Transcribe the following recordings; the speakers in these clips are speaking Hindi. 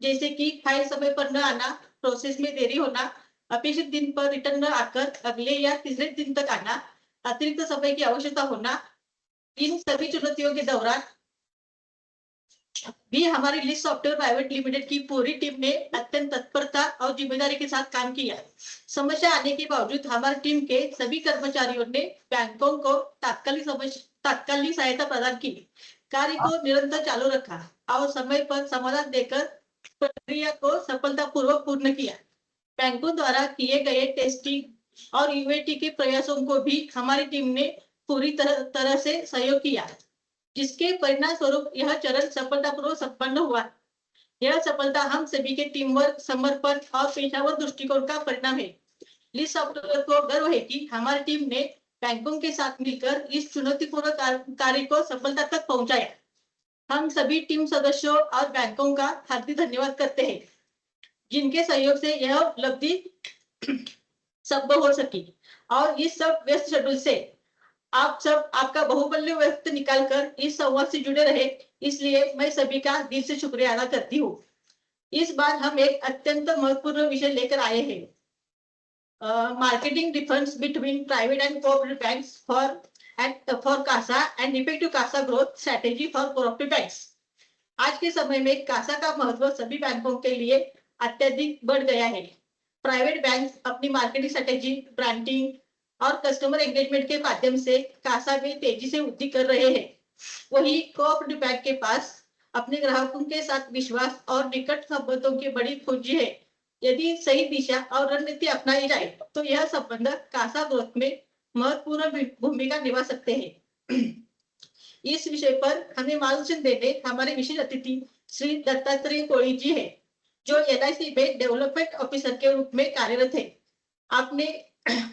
जैसे कि फाइल समय पर न आना, प्रोसेस में देरी होना, अपेक्षित दिन पर रिटर्न न आकर अगले या तीसरे दिन तक आना, अतिरिक्त समय की आवश्यकता होना। इन सभी चुनौतियों के दौरान भी हमारी लिस्ट सॉफ्टवेयर प्राइवेट लिमिटेड की पूरी टीम ने अत्यंत तत्परता और जिम्मेदारी के साथ काम किया। समस्या आने के बावजूद हमारी टीम के सभी कर्मचारियों ने बैंकों को तात्कालिक सहायता प्रदान की, कार्य को निरंतर चालू रखा और समय पर समाधान देकर प्रक्रिया को सफलतापूर्वक पूर्ण किया। बैंकों द्वारा किए गए टेस्टिंग और यूएटी के प्रयासों को भी हमारी टीम ने पूरी तरह से सहयोग किया, जिसके परिणाम स्वरूप यह चरण सफलतापूर्वक संपन्न हुआ। यह सफलता हम सभी के टीम वर्क, समर्पण और पेशेवर दृष्टिकोण का परिणाम है। लिस्ट सॉफ्टवेयर को गर्व है कि हमारी टीम ने बैंकों के साथ मिलकर इस चुनौतीपूर्ण कार्य को सफलता तक पहुंचाया। हम सभी टीम सदस्यों और बैंकों का हार्दिक धन्यवाद करते हैं, जिनके सहयोग से यह उपलब्धि संभव हो सकी। और इस सब व्यस्त शेड्यूल से आप सब आपका बहुमूल्य वक्त निकालकर इस संवाद से जुड़े रहे, इसलिए मैं सभी का दिल से शुक्रिया अदा करती हूँ। इस बार हम एक अत्यंत महत्वपूर्ण विषय लेकर आए हैं, marketing difference between private and cooperative banks for CASA and effective CASA growth strategy for cooperative banks. आज के समय में कासा का महत्व सभी बैंकों के लिए अत्यधिक बढ़ गया है। प्राइवेट बैंक अपनी मार्केटिंग स्ट्रेटेजी, ब्रांडिंग और कस्टमर एंगेजमेंट के माध्यम से कासा में तेजी से वृद्धि कर रहे हैं। वही कोऑपरेटिव बैंक के पास अपने ग्राहकों के साथ विश्वास और निकट संबंधों की बड़ी पूंजी है। यदि सही दिशा और रणनीति अपनाई जाए तो यह संबंध कासा ग्रोथ में महत्वपूर्ण भूमिका निभा सकते हैं। इस विषय पर हमें मार्गदर्शन देने हमारे विशेष अतिथि श्री दत्तात्रेय कोड़ी जी है, जो एलआईसी में डेवलपमेंट ऑफिसर के रूप में कार्यरत है।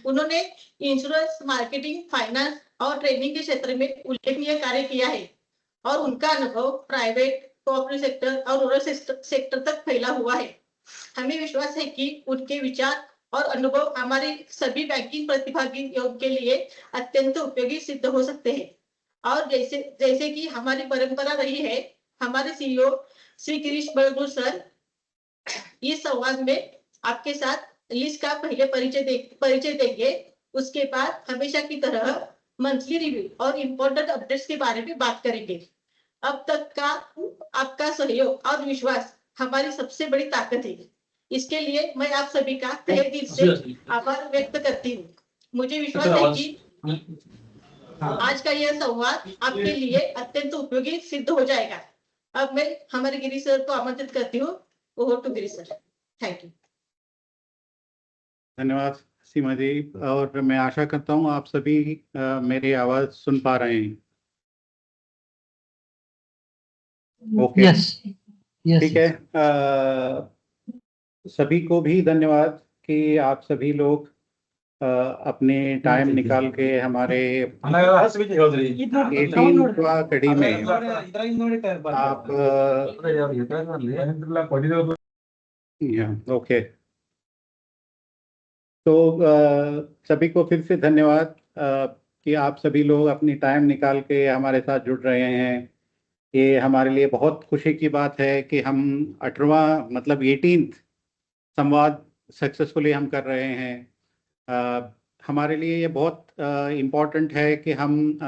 उन्होंने इंश्योरेंस, मार्केटिंग, फाइनेंस और ट्रेनिंग के क्षेत्र में उल्लेखनीय कार्य किया है और उनका अनुभव प्राइवेट, कोऑपरेटिव सेक्टर और रूरल सेक्टर तक फैला हुआ है। हमें विश्वास है कि उनके विचार और अनुभव हमारे सभी बैंकिंग प्रतिभागियों के लिए अत्यंत उपयोगी सिद्ध हो सकते हैं। और जैसे कि हमारी परंपरा रही है, हमारे सीईओ श्री गिरीश बड़गुर सर इस संवाद में आपके साथ लिस्ट का पहले परिचय देंगे। उसके बाद हमेशा की तरह मंथली रिव्यू और इम्पोर्टेंट अपडेट्स के बारे में बात करेंगे। अब तक का आपका सहयोग और विश्वास हमारी सबसे बड़ी ताकत है। इसके लिए मैं आप सभी का तहे दिल से आभार व्यक्त करती हूँ। मुझे विश्वास है कि आज का यह संवाद आपके लिए अत्यंत उपयोगी सिद्ध हो जाएगा। अब मैं हमारे गिरीश सर को आमंत्रित करती हूँ। Over to Girish sir. Thank you. धन्यवाद सीमा जी, और मैं आशा करता हूँ आप सभी मेरी आवाज सुन पा रहे हैं। ओके, यस, ठीक है। सभी को भी धन्यवाद कि आप सभी लोग अपने टाइम निकाल के हमारे 18वां कड़ी में आप ओके, तो सभी को फिर से धन्यवाद कि आप सभी लोग अपनी टाइम निकाल के हमारे साथ जुड़ रहे हैं। ये हमारे लिए बहुत खुशी की बात है कि हम 18वां मतलब 18th संवाद सक्सेसफुली हम कर रहे हैं। हमारे लिए ये बहुत इम्पॉर्टेंट है कि हम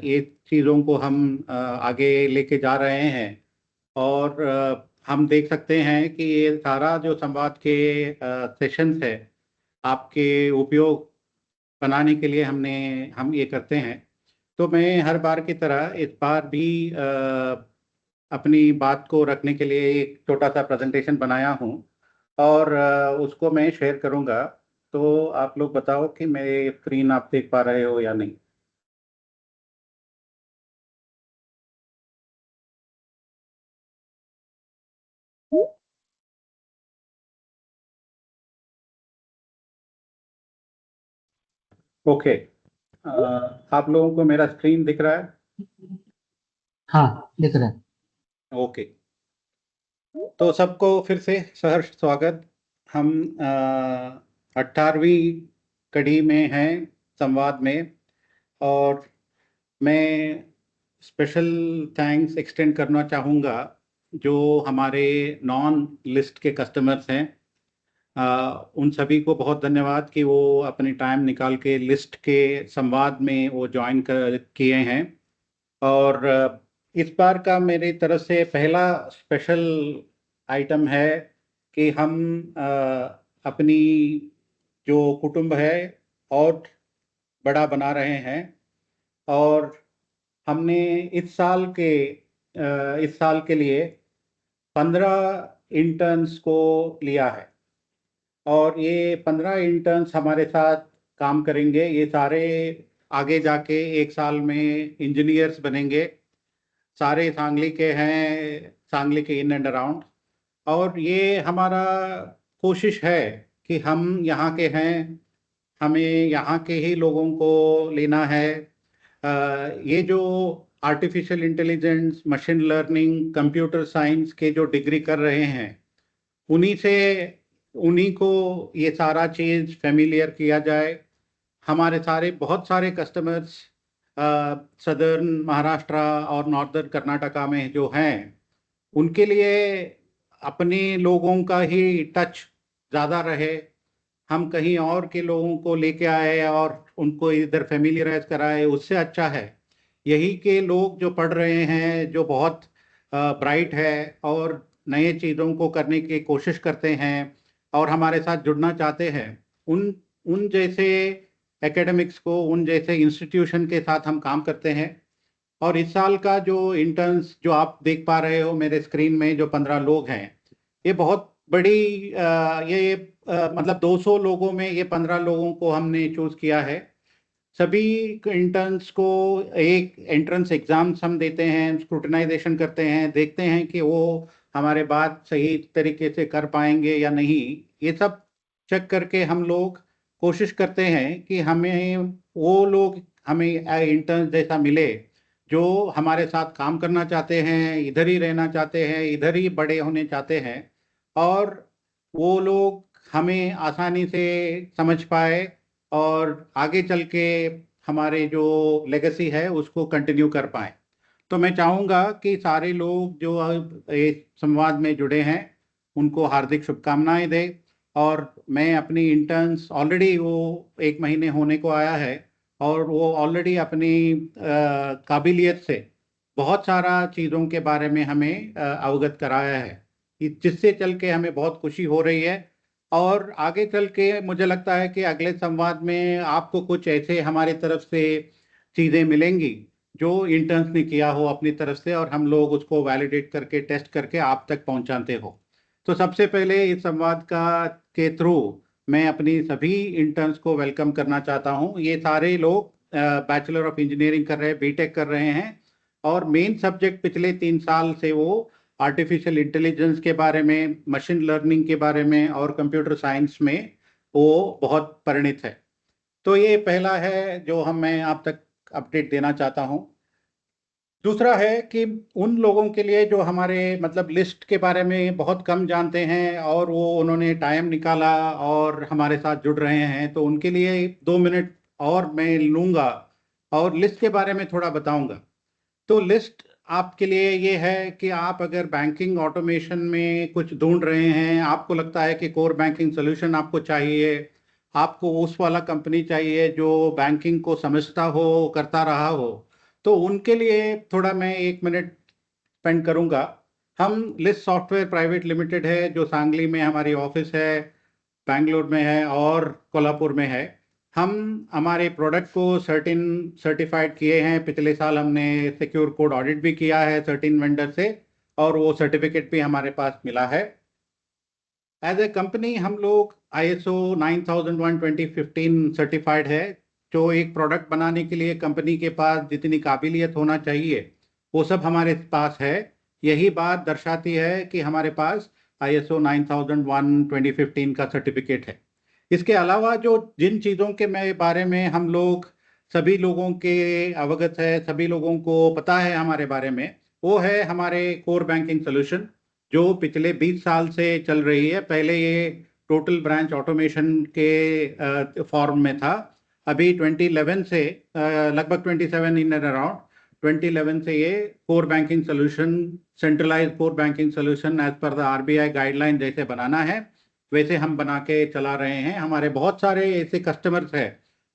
ये चीज़ों को हम आगे लेके जा रहे हैं। और हम देख सकते हैं कि ये सारा जो संवाद के सेशंस है आपके उपयोग बनाने के लिए हम ये करते हैं। तो मैं हर बार की तरह इस बार भी अपनी बात को रखने के लिए एक छोटा सा प्रेजेंटेशन बनाया हूँ और उसको मैं शेयर करूँगा। तो आप लोग बताओ कि मेरे स्क्रीन आप देख पा रहे हो या नहीं। ओके, आप लोगों को मेरा स्क्रीन दिख रहा है? हाँ, दिख रहा है। ओके, तो सबको फिर से सहर्ष स्वागत। हम 18वीं कड़ी में हैं संवाद में, और मैं स्पेशल थैंक्स एक्सटेंड करना चाहूँगा जो हमारे नॉन लिस्ट के कस्टमर्स हैं, उन सभी को बहुत धन्यवाद कि वो अपनी टाइम निकाल के लिस्ट के संवाद में वो ज्वाइन किए हैं। और इस बार का मेरी तरफ से पहला स्पेशल आइटम है कि हम अपनी जो कुटुंब है और बड़ा बना रहे हैं। और हमने इस साल के लिए 15 इंटर्न्स को लिया है और ये 15 इंटर्न्स हमारे साथ काम करेंगे। ये सारे आगे जाके एक साल में इंजीनियर्स बनेंगे। सारे सांगली के हैं, सांगली के इन एंड अराउंड। और ये हमारा कोशिश है कि हम यहाँ के हैं, हमें यहाँ के ही लोगों को लेना है। ये जो artificial intelligence, machine learning, computer science के जो डिग्री कर रहे हैं, उन्हीं को ये सारा चीज फेमिलियर किया जाए। हमारे बहुत सारे कस्टमर्स सदर्न महाराष्ट्र और नॉर्दर्न कर्नाटका में जो हैं, उनके लिए अपने लोगों का ही टच ज़्यादा रहे। हम कहीं और के लोगों को लेके आए और उनको इधर फेमिलियराइज कराए, उससे अच्छा है यही के लोग जो पढ़ रहे हैं, जो बहुत ब्राइट है और नए चीज़ों को करने की कोशिश करते हैं और हमारे साथ जुड़ना चाहते हैं, उन जैसे एकेडमिक्स को, उन जैसे इंस्टीट्यूशन के साथ हम काम करते हैं। और इस साल का जो इंटर्न्स जो आप देख पा रहे हो मेरे स्क्रीन में, जो 15 लोग हैं, ये बहुत बड़ी मतलब 200 लोगों में ये 15 लोगों को हमने चूज किया है। सभी इंटर्न्स को एक एंट्रेंस एग्जाम्स हम देते हैं, स्क्रूटिनाइजेशन करते हैं, देखते हैं कि वो हमारे बात सही तरीके से कर पाएंगे या नहीं। ये सब चेक करके हम लोग कोशिश करते हैं कि हमें वो लोग हमें इंटर्न जैसा मिले जो हमारे साथ काम करना चाहते हैं, इधर ही रहना चाहते हैं, इधर ही बड़े होने चाहते हैं और वो लोग हमें आसानी से समझ पाए और आगे चल के हमारे जो लेगेसी है उसको कंटिन्यू कर पाए। तो मैं चाहूँगा कि सारे लोग जो इस संवाद में जुड़े हैं उनको हार्दिक शुभकामनाएं दें। और मैं अपनी इंटर्न्स ऑलरेडी वो 1 महीने होने को आया है और वो ऑलरेडी अपनी काबिलियत से बहुत सारा चीज़ों के बारे में हमें अवगत कराया है, जिससे चल के हमें बहुत खुशी हो रही है। और आगे चल के मुझे लगता है कि अगले संवाद में आपको कुछ ऐसे हमारी तरफ से चीज़ें मिलेंगी जो इंटर्न्स ने किया हो अपनी तरफ से और हम लोग उसको वैलिडेट करके, टेस्ट करके आप तक पहुंचाते हो। तो सबसे पहले इस संवाद के थ्रू मैं अपनी सभी इंटर्न्स को वेलकम करना चाहता हूं। ये सारे लोग बैचलर ऑफ इंजीनियरिंग कर रहे हैं, बीटेक कर रहे हैं और मेन सब्जेक्ट पिछले 3 साल से वो आर्टिफिशियल इंटेलिजेंस के बारे में, मशीन लर्निंग के बारे में और कंप्यूटर साइंस में वो बहुत परिणित है। तो ये पहला है जो मैं आप तक अपडेट देना चाहता हूं। दूसरा है कि उन लोगों के लिए जो हमारे मतलब लिस्ट के बारे में बहुत कम जानते हैं और वो उन्होंने टाइम निकाला और हमारे साथ जुड़ रहे हैं, तो उनके लिए 2 मिनट और मैं लूँगा और लिस्ट के बारे में थोड़ा बताऊँगा। तो लिस्ट आपके लिए ये है कि आप अगर बैंकिंग ऑटोमेशन में कुछ ढूंढ रहे हैं, आपको लगता है कि कोर बैंकिंग सोल्यूशन आपको चाहिए, आपको उस वाला कंपनी चाहिए जो बैंकिंग को समझता हो, करता रहा हो, तो उनके लिए थोड़ा मैं 1 मिनट स्पेंड करूंगा। हम लिस्ट सॉफ्टवेयर प्राइवेट लिमिटेड है जो सांगली में हमारी ऑफिस है, बैंगलोर में है और कोल्हापुर में है। हम हमारे प्रोडक्ट को सर्टिफाइड किए हैं। पिछले साल हमने सिक्योर कोड ऑडिट भी किया है 13 वेंडर से और वो सर्टिफिकेट भी हमारे पास मिला है। एज ए कंपनी हम लोग ISO 9001 2015 सर्टिफाइड है। जो एक प्रोडक्ट बनाने के लिए कंपनी के पास जितनी काबिलियत होना चाहिए वो सब हमारे पास है। यही बात दर्शाती है कि हमारे पास ISO 9001 2015 का सर्टिफिकेट है। इसके अलावा जो जिन चीज़ों के बारे में हम लोग सभी लोगों के अवगत है, सभी लोगों को पता है हमारे बारे में, वो है हमारे कोर बैंकिंग सोल्यूशन जो पिछले 20 साल से चल रही है। पहले ये टोटल ब्रांच ऑटोमेशन के फॉर्म में था। अभी 2011 से लगभग 27 इन एंड अराउंड 2011 से ये core banking solution, centralize core banking solution as per the RBI guideline जैसे बनाना है वैसे हम बना के चला रहे हैं। हमारे बहुत सारे ऐसे कस्टमर्स हैं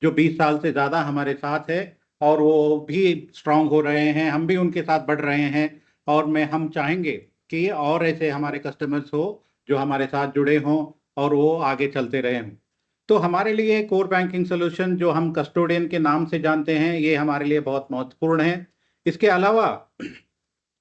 जो 20 साल से ज़्यादा हमारे साथ है और वो भी स्ट्रांग हो रहे हैं, हम भी उनके साथ बढ़ रहे हैं। और हम चाहेंगे कि और ऐसे हमारे कस्टमर्स हो जो हमारे साथ जुड़े हों और वो आगे चलते रहे हों। तो हमारे लिए कोर बैंकिंग सोल्यूशन जो हम कस्टोडियन के नाम से जानते हैं ये हमारे लिए बहुत महत्वपूर्ण है। इसके अलावा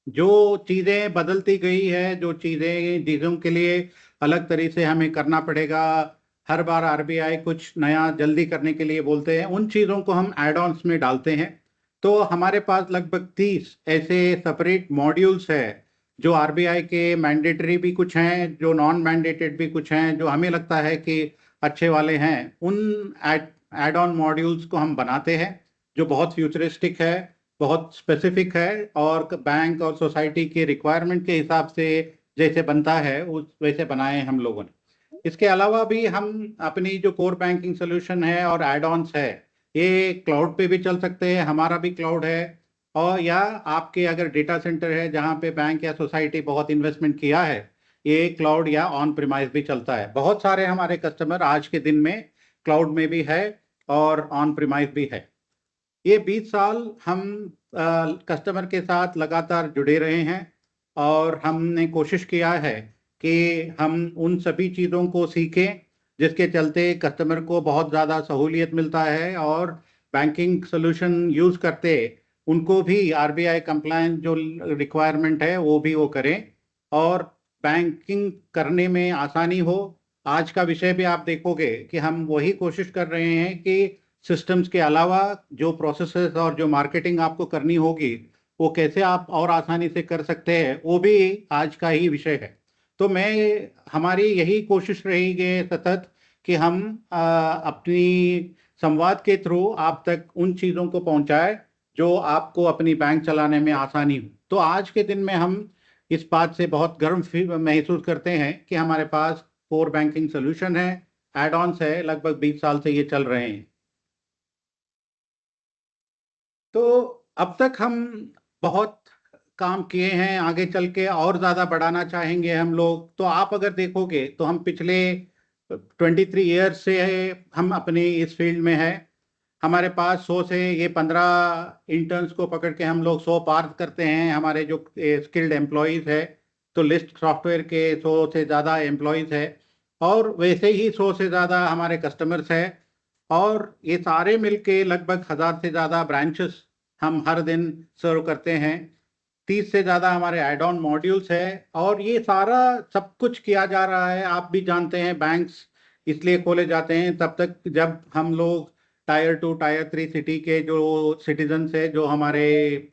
जो चीज़ें बदलती गई है, जो चीज़ों के लिए अलग तरीके से हमें करना पड़ेगा, हर बार आरबीआई कुछ नया जल्दी करने के लिए बोलते हैं, उन चीज़ों को हम एड ऑन्स में डालते हैं। तो हमारे पास लगभग 30 ऐसे सेपरेट मॉड्यूल्स है जो आरबीआई के मैंडेटरी भी कुछ हैं, जो नॉन मैंडेटेड भी कुछ हैं, जो हमें लगता है कि अच्छे वाले हैं। उन एड ऑन मॉड्यूल्स को हम बनाते हैं जो बहुत फ्यूचरिस्टिक है, बहुत स्पेसिफिक है और बैंक और सोसाइटी के रिक्वायरमेंट के हिसाब से जैसे बनता है उस वैसे बनाए हम लोगों ने। इसके अलावा भी हम अपनी जो कोर बैंकिंग सोल्यूशन है और एड ऑन्स है ये क्लाउड पे भी चल सकते हैं, हमारा भी क्लाउड है। और या आपके अगर डेटा सेंटर है जहाँ पे बैंक या सोसाइटी बहुत इन्वेस्टमेंट किया है, ये क्लाउड या ऑन प्रीमाइस भी चलता है। बहुत सारे हमारे कस्टमर आज के दिन में क्लाउड में भी है और ऑन प्रीमाइस भी है। ये 20 साल हम कस्टमर के साथ लगातार जुड़े रहे हैं और हमने कोशिश किया है कि हम उन सभी चीज़ों को सीखें जिसके चलते कस्टमर को बहुत ज़्यादा सहूलियत मिलता है और बैंकिंग सोल्यूशन यूज़ करते उनको भी आरबीआई कंप्लायंस जो रिक्वायरमेंट है वो भी वो करें और बैंकिंग करने में आसानी हो। आज का विषय भी आप देखोगे कि हम वही कोशिश कर रहे हैं कि सिस्टम्स के अलावा जो प्रोसेसेस और जो मार्केटिंग आपको करनी होगी वो कैसे आप और आसानी से कर सकते हैं, वो भी आज का ही विषय है। तो हमारी यही कोशिश रहेगी सतत कि हम अपनी संवाद के थ्रू आप तक उन चीज़ों को पहुंचाए जो आपको अपनी बैंक चलाने में आसानी हो। तो आज के दिन में हम इस बात से बहुत गर्व महसूस करते हैं कि हमारे पास कोर बैंकिंग सोल्यूशन है, एड ऑन्स है, लगभग 20 साल से ये चल रहे हैं। तो अब तक हम बहुत काम किए हैं, आगे चल के और ज़्यादा बढ़ाना चाहेंगे हम लोग। तो आप अगर देखोगे तो हम पिछले 23 ईयर्स से हम अपनी इस फील्ड में है। हमारे पास 100 से ये 15 इंटर्न्स को पकड़ के हम लोग 100 पार करते हैं हमारे जो स्किल्ड एम्प्लॉयज़ है। तो लिस्ट सॉफ्टवेयर के 100 से ज़्यादा एम्प्लॉयज़ है और वैसे ही 100 से ज़्यादा हमारे कस्टमर्स है और ये सारे मिलके लगभग 1000 से ज़्यादा ब्रांचेस हम हर दिन सर्व करते हैं। 30 से ज़्यादा हमारे एड ऑन मॉड्यूल्स है और ये सारा सब कुछ किया जा रहा है। आप भी जानते हैं बैंक्स इसलिए खोले जाते हैं तब तक जब हम लोग टायर 2 टायर 3 सिटी के जो सिटीजन्स है, जो हमारे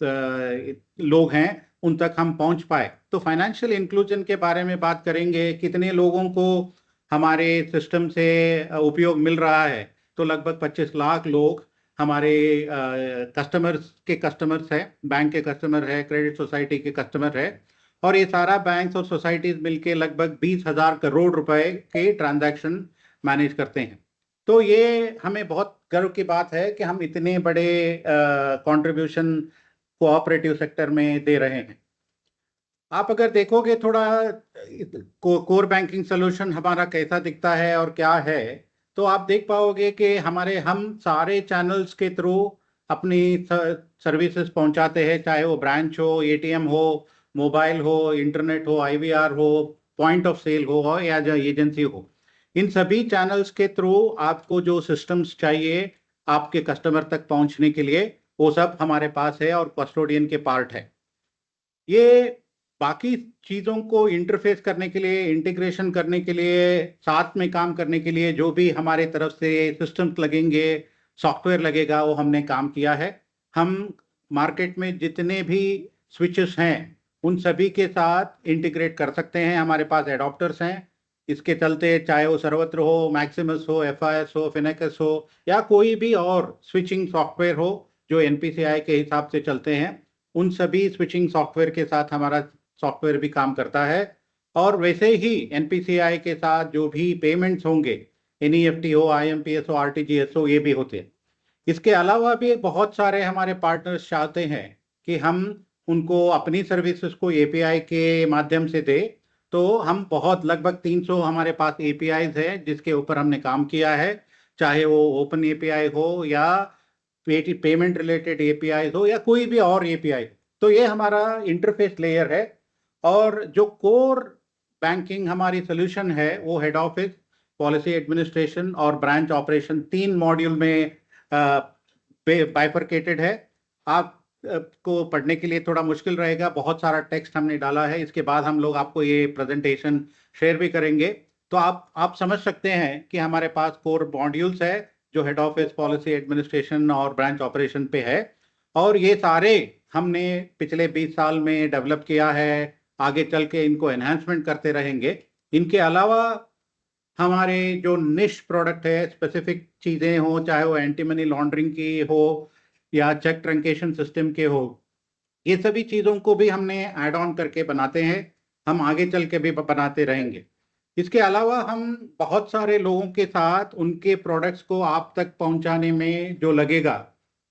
लोग हैं, उन तक हम पहुंच पाए। तो फाइनेंशियल इंक्लूजन के बारे में बात करेंगे, कितने लोगों को हमारे सिस्टम से उपयोग मिल रहा है। तो लगभग 25 लाख लोग हमारे कस्टमर्स है, बैंक के कस्टमर है, क्रेडिट सोसाइटी के कस्टमर है और ये सारा बैंक्स और सोसाइटीज मिलके लगभग 20,000 करोड़ रुपए के ट्रांजैक्शन मैनेज करते हैं। तो ये हमें बहुत गर्व की बात है कि हम इतने बड़े कंट्रीब्यूशन कोऑपरेटिव सेक्टर में दे रहे हैं। आप अगर देखोगे थोड़ा कोर बैंकिंग सोल्यूशन हमारा कैसा दिखता है और क्या है, तो आप देख पाओगे कि हम सारे चैनल्स के थ्रू अपनी सर्विसेज पहुंचाते हैं, चाहे वो ब्रांच हो, एटीएम हो, मोबाइल हो, इंटरनेट हो, आईवीआर हो, पॉइंट ऑफ सेल हो या जो एजेंसी हो। इन सभी चैनल्स के थ्रू आपको जो सिस्टम्स चाहिए आपके कस्टमर तक पहुंचने के लिए, वो सब हमारे पास है और कस्टोडियन के पार्ट है। ये बाकी चीज़ों को इंटरफेस करने के लिए, इंटीग्रेशन करने के लिए, साथ में काम करने के लिए जो भी हमारे तरफ से सिस्टम्स लगेंगे, सॉफ्टवेयर लगेगा, वो हमने काम किया है। हम मार्केट में जितने भी स्विचेस हैं उन सभी के साथ इंटीग्रेट कर सकते हैं। हमारे पास एडॉप्टर्स हैं, इसके चलते चाहे वो सर्वत्र हो, मैक्सिमस हो, एफआईएस हो, फिनेक्स हो या कोई भी और स्विचिंग सॉफ्टवेयर हो जो एनपीसीआई के हिसाब से चलते हैं, उन सभी स्विचिंग सॉफ्टवेयर के साथ हमारा सॉफ्टवेयर भी काम करता है। और वैसे ही एनपीसीआई के साथ जो भी पेमेंट्स होंगे, एनईएफटी हो, आईएमपीएस हो, आरटीजीएस हो, ये भी होते हैं। इसके अलावा भी बहुत सारे हमारे पार्टनर्स चाहते हैं कि हम उनको अपनी सर्विसेज को एपीआई के माध्यम से दे, तो हम बहुत लगभग 300 हमारे पास एपीआईज है जिसके ऊपर हमने काम किया है, चाहे वो ओपन एपीआई हो या पेमेंट रिलेटेड एपीआई हो या कोई भी और एपीआई। तो ये हमारा इंटरफेस लेयर है। और जो कोर बैंकिंग हमारी सोल्यूशन है वो हेड ऑफिस, पॉलिसी एडमिनिस्ट्रेशन और ब्रांच ऑपरेशन 3 मॉड्यूल में बाइफरकेटेड है। आप को पढ़ने के लिए थोड़ा मुश्किल रहेगा, बहुत सारा टेक्स्ट हमने डाला है। इसके बाद हम लोग आपको ये प्रेजेंटेशन शेयर भी करेंगे, तो आप समझ सकते हैं कि हमारे पास कोर मॉड्यूल्स है जो हेड ऑफिस, पॉलिसी एडमिनिस्ट्रेशन और ब्रांच ऑपरेशन पे है। और ये सारे हमने पिछले 20 साल में डेवलप किया है, आगे चल के इनको एनहांसमेंट करते रहेंगे। इनके अलावा हमारे जो निश प्रोडक्ट है, स्पेसिफिक चीज़ें हो, चाहे वो एंटी मनी लॉन्ड्रिंग की हो या चेक ट्रंकेशन सिस्टम के हो, ये सभी चीज़ों को भी हमने ऐड ऑन करके बनाते हैं, हम आगे चल के भी बनाते रहेंगे। इसके अलावा हम बहुत सारे लोगों के साथ उनके प्रोडक्ट्स को आप तक पहुंचाने में जो लगेगा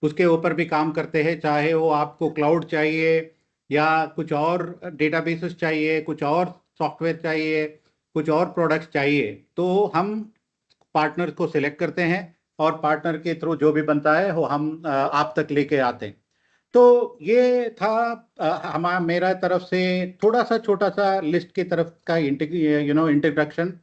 उसके ऊपर भी काम करते हैं, चाहे वो आपको क्लाउड चाहिए या कुछ और डेटाबेसेस चाहिए, कुछ और सॉफ्टवेयर चाहिए, कुछ और प्रोडक्ट्स चाहिए, तो हम पार्टनर को सिलेक्ट करते हैं और पार्टनर के थ्रू जो भी बनता है वो हम आप तक लेके आते हैं। तो ये था मेरा तरफ से थोड़ा सा छोटा सा लिस्ट की तरफ का इंट्रोडक्शन।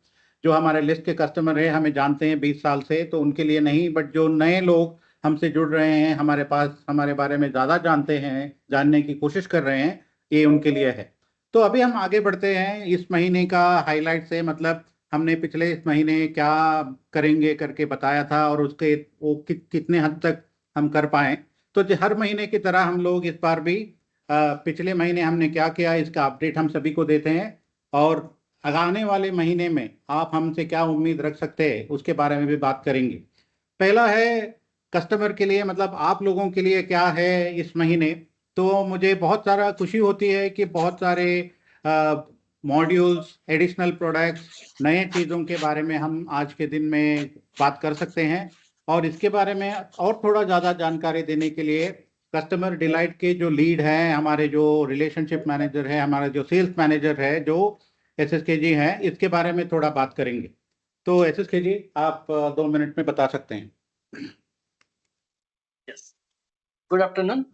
जो हमारे लिस्ट के कस्टमर है हमें जानते हैं 20 साल से, तो उनके लिए नहीं, बट जो नए लोग हमसे जुड़ रहे हैं, हमारे पास हमारे बारे में ज़्यादा जानते हैं, जानने की कोशिश कर रहे हैं, ये उनके लिए है। तो अभी हम आगे बढ़ते हैं इस महीने का हाईलाइट से, मतलब हमने पिछले इस महीने क्या करेंगे करके बताया था और उसके वो कितने हद तक हम कर पाए। तो हर महीने की तरह हम लोग इस बार भी पिछले महीने हमने क्या किया इसका अपडेट हम सभी को देते हैं, और आने वाले महीने में आप हमसे क्या उम्मीद रख सकते हैं उसके बारे में भी बात करेंगे। पहला है कस्टमर के लिए, मतलब आप लोगों के लिए क्या है इस महीने। तो मुझे बहुत सारा खुशी होती है कि बहुत सारे मॉड्यूल्स, एडिशनल प्रोडक्ट्स, नए चीज़ों के बारे में हम आज के दिन में बात कर सकते हैं। और इसके बारे में और थोड़ा ज़्यादा जानकारी देने के लिए कस्टमर डिलाइट के जो लीड हैं, हमारे जो रिलेशनशिप मैनेजर है, हमारा जो सेल्स मैनेजर है जो SSK जी हैं, इसके बारे में थोड़ा बात करेंगे। तो SSK जी आप 2 मिनट में बता सकते हैं। Yes, good afternoon.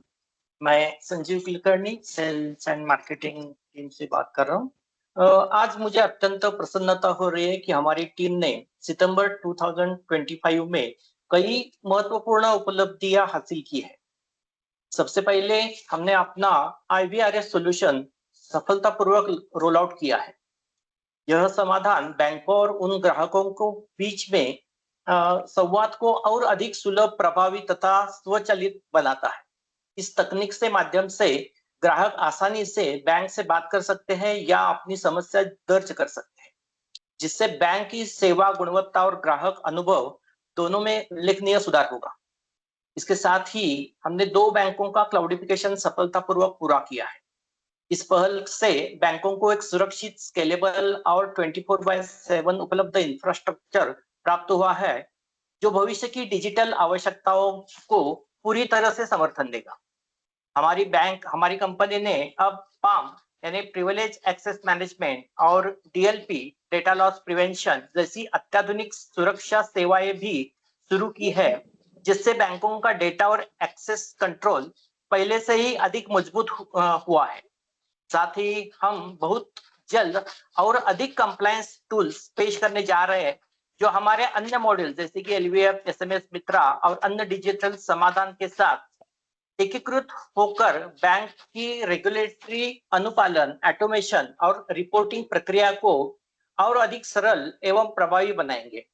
मैं Sanjeev Kulkarni sales and marketing team से बात कर रहा हूँ। आज मुझे अत्यंत प्रसन्नता हो रही है कि हमारी टीम ने सितंबर 2025 में कई महत्वपूर्ण उपलब्धियां हासिल की है। सबसे पहले हमने अपना IVRS सॉल्यूशन सफलतापूर्वक रोल आउट किया है। यह समाधान बैंकों और उन ग्राहकों को बीच में संवाद को और अधिक सुलभ, प्रभावी तथा स्वचालित बनाता है। इस तकनीक से माध्यम से ग्राहक आसानी से बैंक से बात कर सकते हैं या अपनी समस्या दर्ज कर सकते हैं, जिससे बैंक की सेवा गुणवत्ता और ग्राहक अनुभव दोनों में उल्लेखनीय सुधार होगा। इसके साथ ही हमने 2 बैंकों का क्लाउडिफिकेशन सफलतापूर्वक पूरा किया है। इस पहल से बैंकों को एक सुरक्षित, स्केलेबल और 24/7 उपलब्ध इंफ्रास्ट्रक्चर प्राप्त हुआ है, जो भविष्य की डिजिटल आवश्यकताओं को पूरी तरह से समर्थन देगा। हमारी कंपनी ने अब PAM यानी प्रिविलेज एक्सेस मैनेजमेंट और DLP डेटा लॉस प्रिवेंशन जैसी अत्याधुनिक सुरक्षा सेवाएं भी शुरू की है, जिससे बैंकों का डेटा और एक्सेस कंट्रोल पहले से ही अधिक मजबूत हुआ है। साथ ही हम बहुत जल्द और अधिक कंप्लायंस टूल्स पेश करने जा रहे हैं, जो हमारे अन्य मॉड्यूल जैसे कि LVF, SMS मित्रा और अन्य डिजिटल समाधान के साथ एकीकृत होकर बैंक की रेगुलेटरी अनुपालन, ऑटोमेशन और रिपोर्टिंग प्रक्रिया को और अधिक सरल एवं प्रभावी बनाएंगे।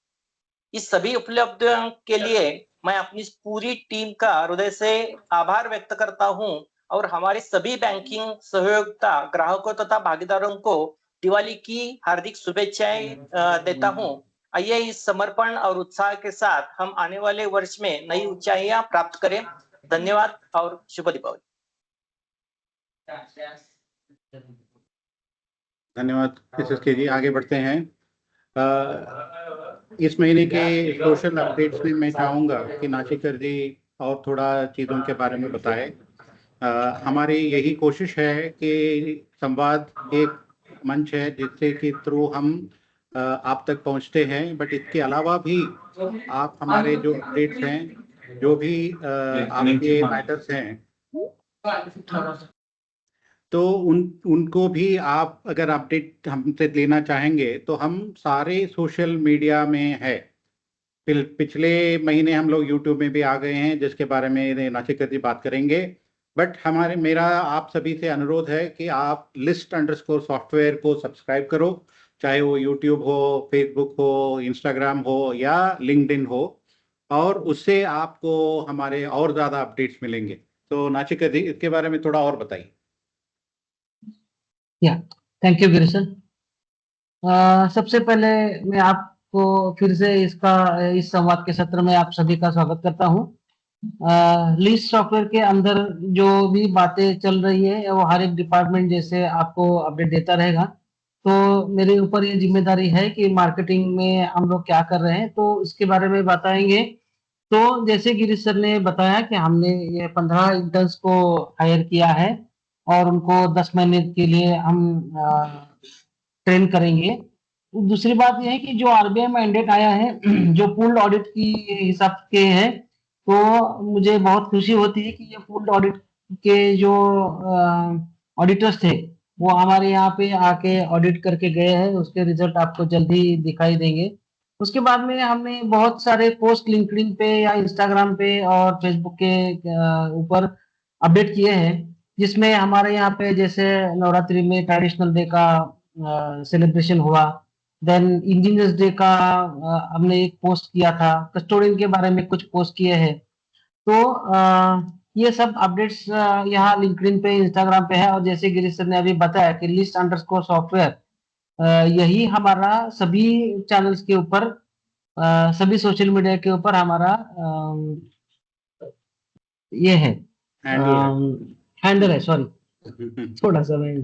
इस सभी उपलब्धियों के लिए मैं अपनी पूरी टीम का हृदय से आभार व्यक्त करता हूं और हमारे सभी बैंकिंग सहयोगिता ग्राहकों तथा भागीदारों को दिवाली की हार्दिक शुभेच्छाएं देता हूं। आइए इस समर्पण और उत्साह के साथ हम आने वाले वर्ष में नई ऊंचाइयां प्राप्त करें। धन्यवाद और शुभ दीपावली। धन्यवाद SSK जी। आगे बढ़ते हैं। इस महीने के सोशल अपडेट्स में मैं चाहूँगा कि नाशिकर जी और थोड़ा चीज़ों के बारे में बताएं। हमारी यही कोशिश है कि संवाद एक मंच है जिससे कि थ्रू हम आप तक पहुंचते हैं, बट इसके अलावा भी आप हमारे जो अपडेट्स हैं, जो भी आपके मैटर्स हैं, तो उनको भी आप अगर अपडेट हमसे लेना चाहेंगे तो हम सारे सोशल मीडिया में है। पिछले महीने हम लोग यूट्यूब में भी आ गए हैं, जिसके बारे में नाचिकेता जी बात करेंगे। बट मेरा आप सभी से अनुरोध है कि आप list_software सॉफ्टवेयर को सब्सक्राइब करो, चाहे वो यूट्यूब हो, फेसबुक हो, इंस्टाग्राम हो या लिंक्डइन हो, और उससे आपको हमारे और ज़्यादा अपडेट्स मिलेंगे। तो नाचिकेता जी, इसके बारे में थोड़ा और बताइए। Thank you Girish sir. सबसे पहले मैं आपको फिर से इस संवाद के सत्र में आप सभी का स्वागत करता हूँ। लिस्ट सॉफ्टवेयर के अंदर जो भी बातें चल रही है वो हर एक डिपार्टमेंट जैसे आपको अपडेट देता रहेगा। तो मेरे ऊपर ये जिम्मेदारी है कि मार्केटिंग में हम लोग क्या कर रहे हैं, तो इसके बारे में बताएंगे। तो जैसे गिरीश सर ने बताया कि हमने ये 15 इंटर्न्स को हायर किया है और उनको 10 महीने के लिए हम ट्रेन करेंगे। दूसरी बात यह है कि जो आरबीआई मैंडेट आया है जो पूल्ड ऑडिट की हिसाब के है, तो मुझे बहुत खुशी होती है कि ये पूल्ड ऑडिट के जो ऑडिटर्स थे वो हमारे यहाँ पे आके ऑडिट करके गए हैं। उसके रिजल्ट आपको जल्दी दिखाई देंगे। उसके बाद में हमने बहुत सारे पोस्ट लिंक्डइन पे या इंस्टाग्राम पे और फेसबुक के ऊपर अपडेट किए हैं, जिसमें हमारे यहाँ पे जैसे नवरात्रि में ट्रेडिशनल डे का सेलिब्रेशन हुआ। देन इंजीनियर्स डे का हमने एक पोस्ट किया था। कस्टोडियन के बारे में कुछ पोस्ट किए हैं। तो ये सब अपडेट्स यहाँ लिंक्डइन पे, इंस्टाग्राम पे है। और जैसे गिरीश सर ने अभी बताया कि list_software यही हमारा सभी चैनल्स के ऊपर, सभी सोशल मीडिया के ऊपर हमारा ये है हैंडल है। सॉरी, थोड़ा सा मैं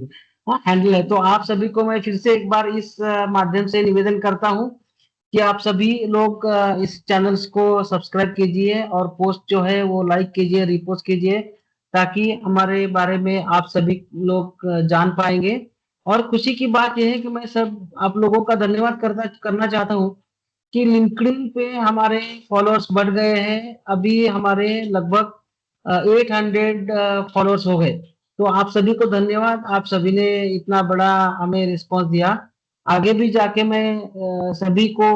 हैंडल है। तो आप सभी को मैं फिर से एक बार इस माध्यम से निवेदन करता हूं कि आप सभी लोग इस चैनल्स को सब्सक्राइब कीजिए और पोस्ट जो है वो लाइक कीजिए, रिपोस्ट कीजिए, ताकि हमारे बारे में आप सभी लोग जान पाएंगे। और खुशी की बात यह है कि मैं सब आप लोगों का धन्यवाद करना चाहता हूँ कि लिंक्डइन पे हमारे फॉलोअर्स बढ़ गए हैं। अभी हमारे लगभग 800 फॉलोअर्स हो गए। तो आप सभी को धन्यवाद, आप सभी ने इतना बड़ा हमें रिस्पांस दिया। आगे भी जाके मैं सभी को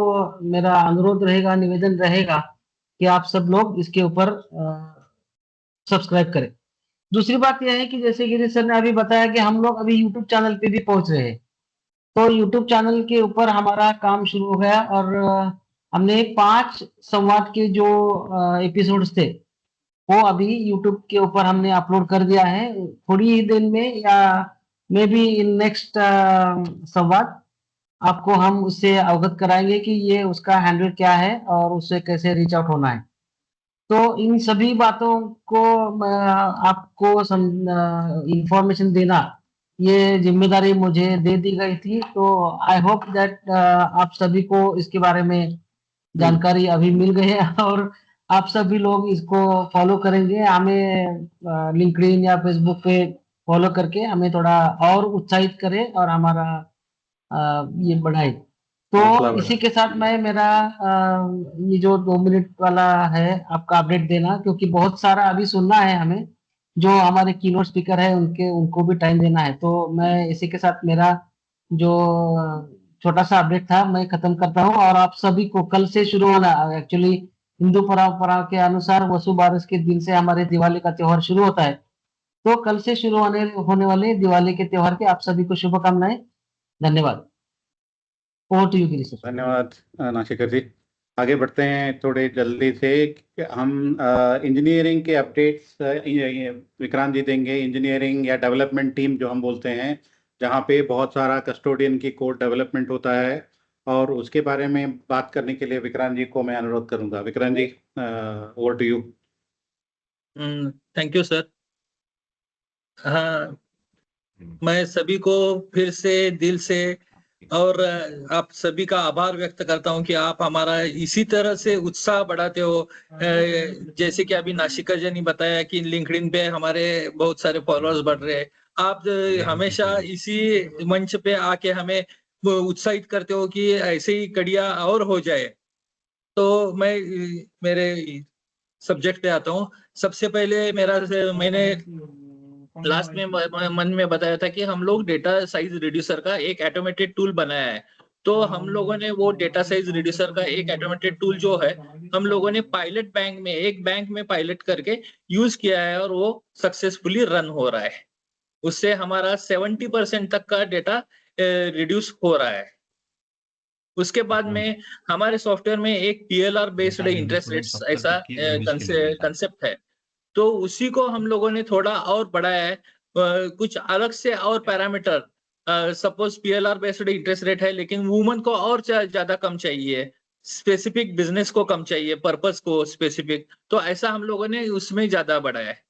मेरा अनुरोध रहेगा, निवेदन रहेगा कि आप सब लोग इसके ऊपर सब्सक्राइब करें। दूसरी बात यह है कि जैसे गिरीश सर ने अभी बताया कि हम लोग अभी यूट्यूब चैनल पे भी पहुंच रहे हैं। तो यूट्यूब चैनल के ऊपर हमारा काम शुरू हो गया और हमने 5 संवाद के जो एपिसोड्स थे वो अभी यूट्यूब के ऊपर हमने अपलोड कर दिया है। थोड़ी ही दिन में या मे बी इन नेक्स्ट संवाद आपको हम उससे अवगत कराएंगे कि ये उसका हैंडल क्या है और उससे कैसे रीच आउट होना है। तो इन सभी बातों को आपको इंफॉर्मेशन देना, ये जिम्मेदारी मुझे दे दी गई थी। तो आई होप दैट आप सभी को इसके बारे में जानकारी अभी मिल गई है और आप सभी लोग इसको फॉलो करेंगे। हमें लिंक्डइन या फेसबुक पे फॉलो करके हमें थोड़ा और उत्साहित करें और हमारा ये बढ़ाए। तो इसी के साथ मैं मेरा ये जो 2 मिनट वाला है आपका अपडेट देना, क्योंकि बहुत सारा अभी सुनना है हमें, जो हमारे कीनोट स्पीकर है उनको भी टाइम देना है। तो मैं इसी के साथ मेरा जो छोटा सा अपडेट था मैं खत्म करता हूँ। और आप सभी को कल से शुरू होना, एक्चुअली हिंदू परंपरा के अनुसार वसुबारस के दिन से हमारे दिवाली का त्योहार शुरू होता है। तो कल से शुरू होने वाले दिवाली के त्योहार की आप सभी को शुभकामनाएं। धन्यवाद। Over to you Girish sir. धन्यवाद नाशिकर जी। आगे बढ़ते हैं थोड़े जल्दी से। हम इंजीनियरिंग के अपडेट्स विक्रांत जी देंगे। इंजीनियरिंग या डेवलपमेंट टीम जो हम बोलते हैं, जहाँ पे बहुत सारा कस्टोडियन की कोड डेवलपमेंट होता है, और उसके बारे में बात करने के लिए विक्रांत जी को मैं अनुरोध करूंगा। Vikrant ji, over to you. Thank you sir. हाँ, मैं सभी को फिर से दिल से और आप सभी का आभार व्यक्त करता हूं कि आप हमारा इसी तरह से उत्साह बढ़ाते हो। जैसे कि अभी नाशिका जी ने बताया कि लिंक्डइन पे हमारे बहुत सारे फॉलोअर्स बढ़ रहे हैं। आप हमेशा इसी मंच पे आके हमें वो उत्साहित करते हो कि ऐसे ही कड़िया और हो जाए। तो मैं मेरे सब्जेक्ट पे आता हूँ। सबसे पहले मैंने लास्ट में मन में बताया था कि हम लोग डेटा साइज रिड्यूसर का एक ऑटोमेटेड टूल बनाया है। तो हम लोगों ने वो डेटा साइज रिड्यूसर का एक ऑटोमेटेड टूल जो है, हम लोगों ने पायलट बैंक में, एक बैंक में पायलट करके यूज किया है और वो सक्सेसफुली रन हो रहा है। उससे हमारा 70% तक का डेटा रिड्यूस हो रहा है। उसके बाद में हमारे सॉफ्टवेयर में एक पीएलआर बेस्ड इंटरेस्ट रेट्स ऐसा कंसेप्ट है। तो उसी को हम लोगों ने थोड़ा और बढ़ाया है। कुछ अलग से और parameter, suppose PLR based interest rate है, लेकिन वुमन को और ज्यादा कम चाहिए, स्पेसिफिक बिजनेस को कम चाहिए, पर्पस को स्पेसिफिक, तो ऐसा हम लोगों ने उसमें ज्यादा बढ़ाया है।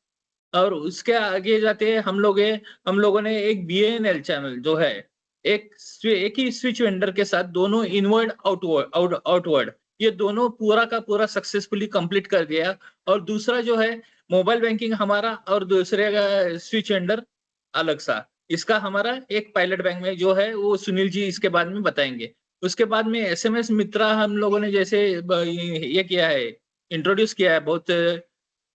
और उसके आगे जाते हम लोगों ने एक बीएनएल चैनल जो है, एक ही स्विच वेंडर के साथ दोनों इनवर्ड आउटवर्ड ये दोनों पूरा का पूरा सक्सेसफुली कंप्लीट कर दिया। और दूसरा जो है मोबाइल बैंकिंग हमारा, और दूसरे का स्विच वेंडर अलग सा, इसका हमारा एक पायलट बैंक में जो है वो सुनील जी इसके बाद में बताएंगे। उसके बाद में एसएमएस मित्रा हम लोगों ने जैसे ये किया है, इंट्रोड्यूस किया है बहुत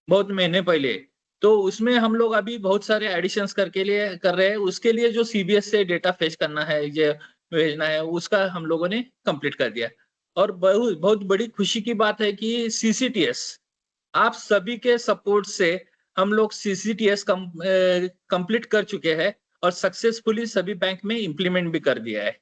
बहुत महीने पहले। तो उसमें हम लोग अभी बहुत सारे एडिशंस कर रहे हैं। उसके लिए जो सीबीएस से डेटा फेच करना है, ये भेजना है, उसका हम लोगों ने कंप्लीट कर दिया। और बहुत बहुत बड़ी खुशी की बात है कि सीसीटीएस, आप सभी के सपोर्ट से हम लोग सीसीटीएस कंप्लीट कर चुके हैं और सक्सेसफुली सभी बैंक में इंप्लीमेंट भी कर दिया है।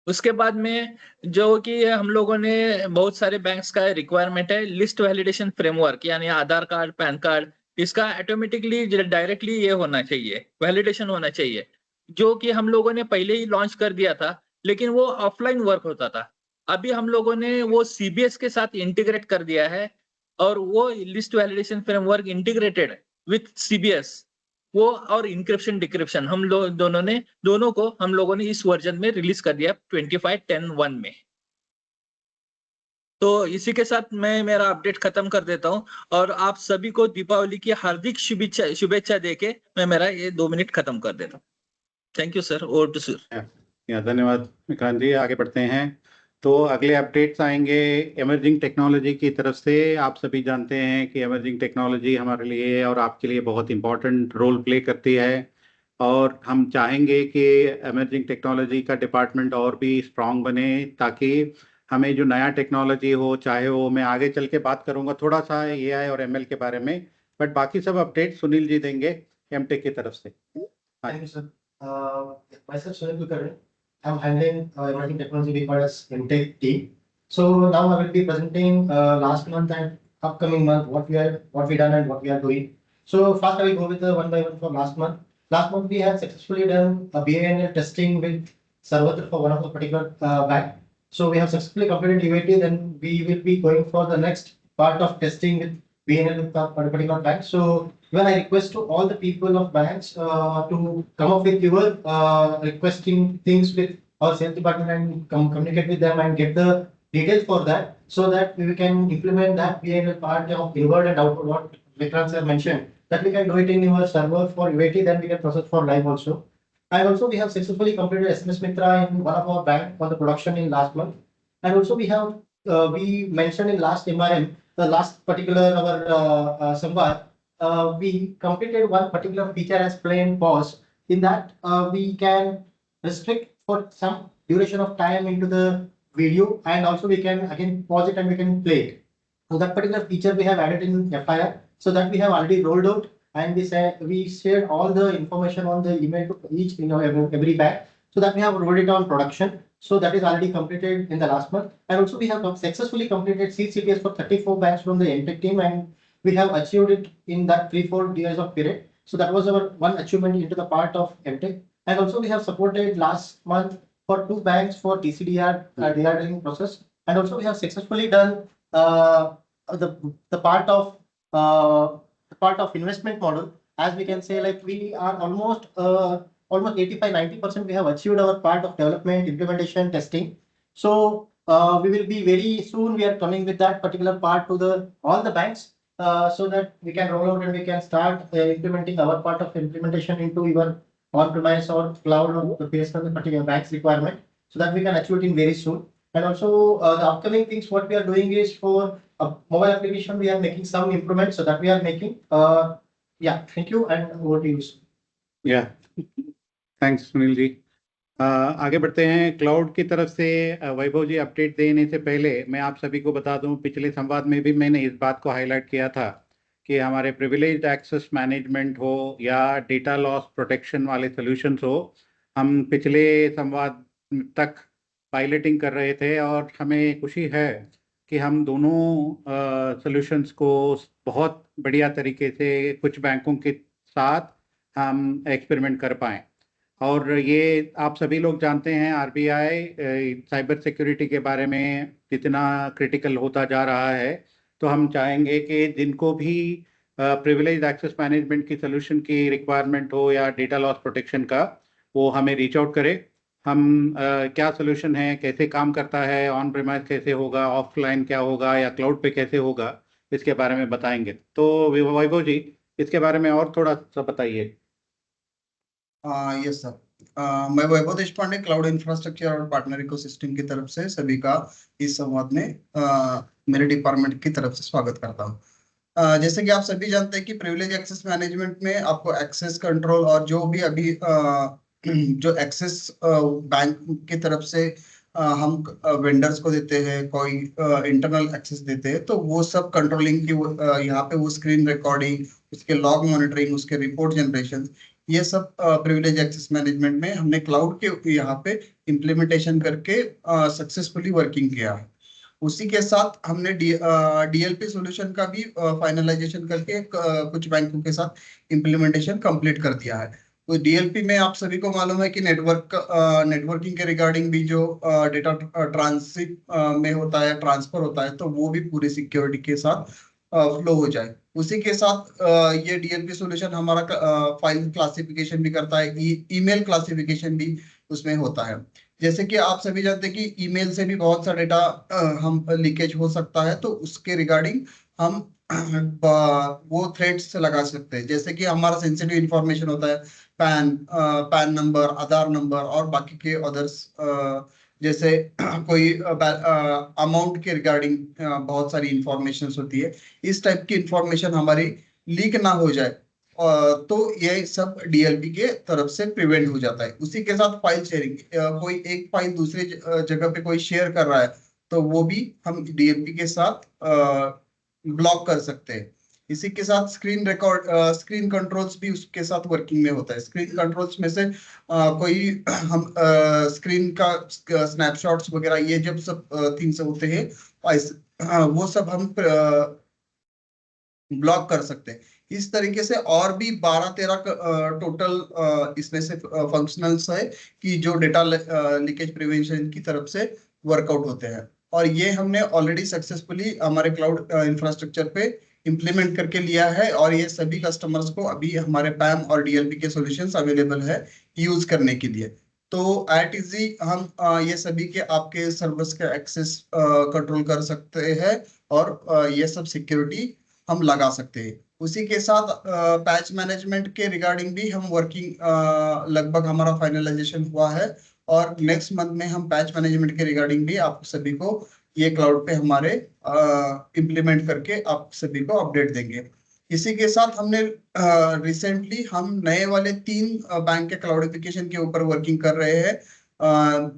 उसके बाद में जो कि हम लोगों ने बहुत सारे बैंक्स का रिक्वायरमेंट है लिस्ट वैलिडेशन फ्रेमवर्क, यानी आधार कार्ड, पैन कार्ड, इसका ऑटोमेटिकली डायरेक्टली ये होना चाहिए, वैलिडेशन होना चाहिए, जो कि हम लोगों ने पहले ही लॉन्च कर दिया था, लेकिन वो ऑफलाइन वर्क होता था। अभी हम लोगों ने वो सीबीएस के साथ इंटीग्रेट कर दिया है, और वो list validation framework integrated with CBS, वो और इंक्रिप्शन डिक्रिप्शन हम लोग दोनों को हम लोगों ने इस वर्जन में रिलीज कर दिया 25.10.1 में। तो इसी के साथ मैं मेरा अपडेट खत्म कर देता हूं, और आप सभी को दीपावली की हार्दिक शुभेच्छा देके मैं मेरा ये 2 मिनट खत्म कर देता हूं। Thank you sir, over to sir. धन्यवाद विक्रांत जी। आगे बढ़ते हैं तो अगले अपडेट्स आएंगे इमर्जिंग टेक्नोलॉजी की तरफ से। आप सभी जानते हैं कि इमर्जिंग टेक्नोलॉजी हमारे लिए और आपके लिए बहुत इंपॉर्टेंट रोल प्ले करती है, और हम चाहेंगे कि इमर्जिंग टेक्नोलॉजी का डिपार्टमेंट और भी स्ट्रांग बने, ताकि हमें जो नया टेक्नोलॉजी हो, चाहे वो, मैं आगे चल के बात करूंगा थोड़ा सा एआई और एमएल के बारे में, बट बाकी सब अपडेट सुनील जी देंगे एमटेक की तरफ से। Thank you, sir. Myself, Sunil Kulkarni. I'm handling emerging technology department as MTech team. So now I will be presenting last month and upcoming month what we done and what we are doing. So first I will go with the one by one for last month. Last month we have successfully done a BANL testing with server for one of the particular bank. So we have successfully completed UAT. Then we will be going for the next part of testing with BANL with a particular bank. So when I request to all the people of banks to come up with your requesting things with our sales department and communicate with them and get the details for that, so that we can implement that BANL part of inward and outward, what Vikrant sir mentioned, that we can do it in your server for UAT, then we can process for live also. And also we have successfully completed SMS Mitra in one of our bank for the production in last month. And also we have, we mentioned in last MRM, the last particular our Samvad, we completed one particular feature as plain pause. In that, we can restrict for some duration of time into the video, and also we can again pause it and we can play it. So that particular feature we have added in FIR, so that we have already rolled out, and we shared all the information on the email to each every bank, so that we have rolled it on production. So that is already completed in the last month, and also we have successfully completed CCTS for 34 banks from the MTech team, and we have achieved it in that 3-4 years of period. So that was our one achievement into the part of MTech. And also we have supported last month for 2 banks for TCDR delayering process. And also we have successfully done the part of investment model. As we can say, like we are almost almost 85-90% we have achieved our part of development, implementation, testing. So we will be very soon, we are coming with that particular part to all the banks, so that we can roll out and we can start implementing our part of implementation into even on-premise or cloud or based on the particular bank's requirement, so that we can achieve it in very soon. And also the upcoming things what we are doing is for mobile application, we are making some improvements, so that we are making. Yeah, thank you, and over to you. या थैंक्स सुनील जी। आगे बढ़ते हैं क्लाउड की तरफ से। वैभव जी अपडेट देने से पहले मैं आप सभी को बता दूं, पिछले संवाद में भी मैंने इस बात को हाईलाइट किया था कि हमारे प्रिविलेज्ड एक्सेस मैनेजमेंट हो या डेटा लॉस प्रोटेक्शन वाले सॉल्यूशंस हो, हम पिछले संवाद तक पायलटिंग कर रहे थे और हमें खुशी है कि हम दोनों सॉल्यूशंस को बहुत बढ़िया तरीके से कुछ बैंकों के साथ हम एक्सपेरिमेंट कर पाएं। और ये आप सभी लोग जानते हैं, आरबीआई साइबर सिक्योरिटी के बारे में जितना क्रिटिकल होता जा रहा है, तो हम चाहेंगे कि जिनको भी प्रिविलेज्ड एक्सेस मैनेजमेंट की सॉल्यूशन की रिक्वायरमेंट हो या डेटा लॉस प्रोटेक्शन का, वो हमें रीच आउट करे। हम क्या सॉल्यूशन है, कैसे काम करता है, ऑन प्रेमाइस कैसे होगा, ऑफलाइन क्या होगा या क्लाउड पे कैसे होगा, इसके बारे में बताएंगे। तो वैभव जी इसके बारे में और थोड़ा सा बताइए। यस सर, मैं वैभव देशपांडे, क्लाउड इंफ्रास्ट्रक्चर और पार्टनर इकोसिस्टम की तरफ से सभी का इस संवाद में मेरे डिपार्टमेंट की तरफ से स्वागत करता हूँ। जैसे कि आप सभी जानते हैं कि प्रिविलेज एक्सेस मैनेजमेंट में आपको एक्सेस कंट्रोल और जो भी अभी जो एक्सेस बैंक की तरफ से हम वेंडर्स को देते हैं, कोई इंटरनल एक्सेस देते हैं, तो वो सब कंट्रोलिंग की यहाँ पे वो स्क्रीन रिकॉर्डिंग, उसके लॉग मॉनिटरिंग, उसके रिपोर्ट जनरेशन, ये सब प्रिविलेज एक्सेस मैनेजमेंट में हमने क्लाउड के यहाँ पे इम्प्लीमेंटेशन करके सक्सेसफुली वर्किंग किया है। उसी के साथ हमने डीएलपी सॉल्यूशन का भी फाइनलाइजेशन करके कुछ बैंकों के साथ इम्प्लीमेंटेशन कंप्लीट कर दिया है। तो डीएलपी में आप सभी को मालूम है कि नेटवर्किंग के रिगार्डिंग भी जो डेटा ट्रांसिट में होता है, ट्रांसफर होता है, तो वो भी पूरी सिक्योरिटी के साथ फ्लो हो जाए। उसी के साथ ये डीएलपी सॉल्यूशन हमारा फाइल क्लासिफिकेशन भी करता है, ईमेल क्लासिफिकेशन भी उसमें होता है। जैसे कि आप सभी जानते हैं कि ईमेल से भी बहुत सा डेटा हम लीकेज हो सकता है, तो उसके रिगार्डिंग हम वो थ्रेड्स से लगा सकते हैं। जैसे कि हमारा सेंसिटिव इंफॉर्मेशन होता है, पैन नंबर, आधार नंबर और बाकी के अदर्स, जैसे कोई अमाउंट के रिगार्डिंग बहुत सारी इंफॉर्मेशन होती है, इस टाइप की इंफॉर्मेशन हमारी लीक ना हो जाए, तो ये सब डीएलपी के तरफ से प्रिवेंट हो जाता है। उसी के साथ फाइल शेयरिंग, कोई एक फाइल दूसरी जगह पे कोई शेयर कर रहा है, तो वो भी हम डीएलपी के साथ ब्लॉक कर सकते हैं। इसी के साथ स्क्रीन कंट्रोल्स भी उसके साथ वर्किंग में होता है। स्क्रीन कंट्रोल्स में से कोई हम स्क्रीन का स्नैपशॉट्स वगैरह, ये जब सब थिंग्स होते हैं, वो सब हम ब्लॉक कर सकते हैं। इस तरीके से और भी 12-13 टोटल इसमें से फंक्शनल्स है कि जो डेटा लीकेज प्रिवेंशन की तरफ से वर्कआउट होते हैं, और ये हमने ऑलरेडी सक्सेसफुली हमारे क्लाउड इंफ्रास्ट्रक्चर पे इम्प्लीमेंट करके लिया है, और ये सभी कस्टमर्स को अभी हमारे पैम और डीएलपी के सॉल्यूशंस अवेलेबल है यूज करने के लिए। तो एट इजी हम ये सभी के आपके सर्वर्स का एक्सेस कंट्रोल कर सकते हैं, और ये सब सिक्योरिटी हम लगा सकते हैं। उसी के साथ पैच मैनेजमेंट के रिगार्डिंग भी हम वर्किंग लगभग हमारा फाइनलाइजेशन हुआ है, और नेक्स्ट मंथ में हम पैच मैनेजमेंट के रिगार्डिंग भी आप सभी को ये क्लाउड पे हमारे इम्प्लीमेंट करके आप सभी को अपडेट देंगे। इसी के साथ हमने रिसेंटली हम नए वाले 3 बैंक के क्लाउडिफिकेशन के ऊपर वर्किंग कर रहे हैं।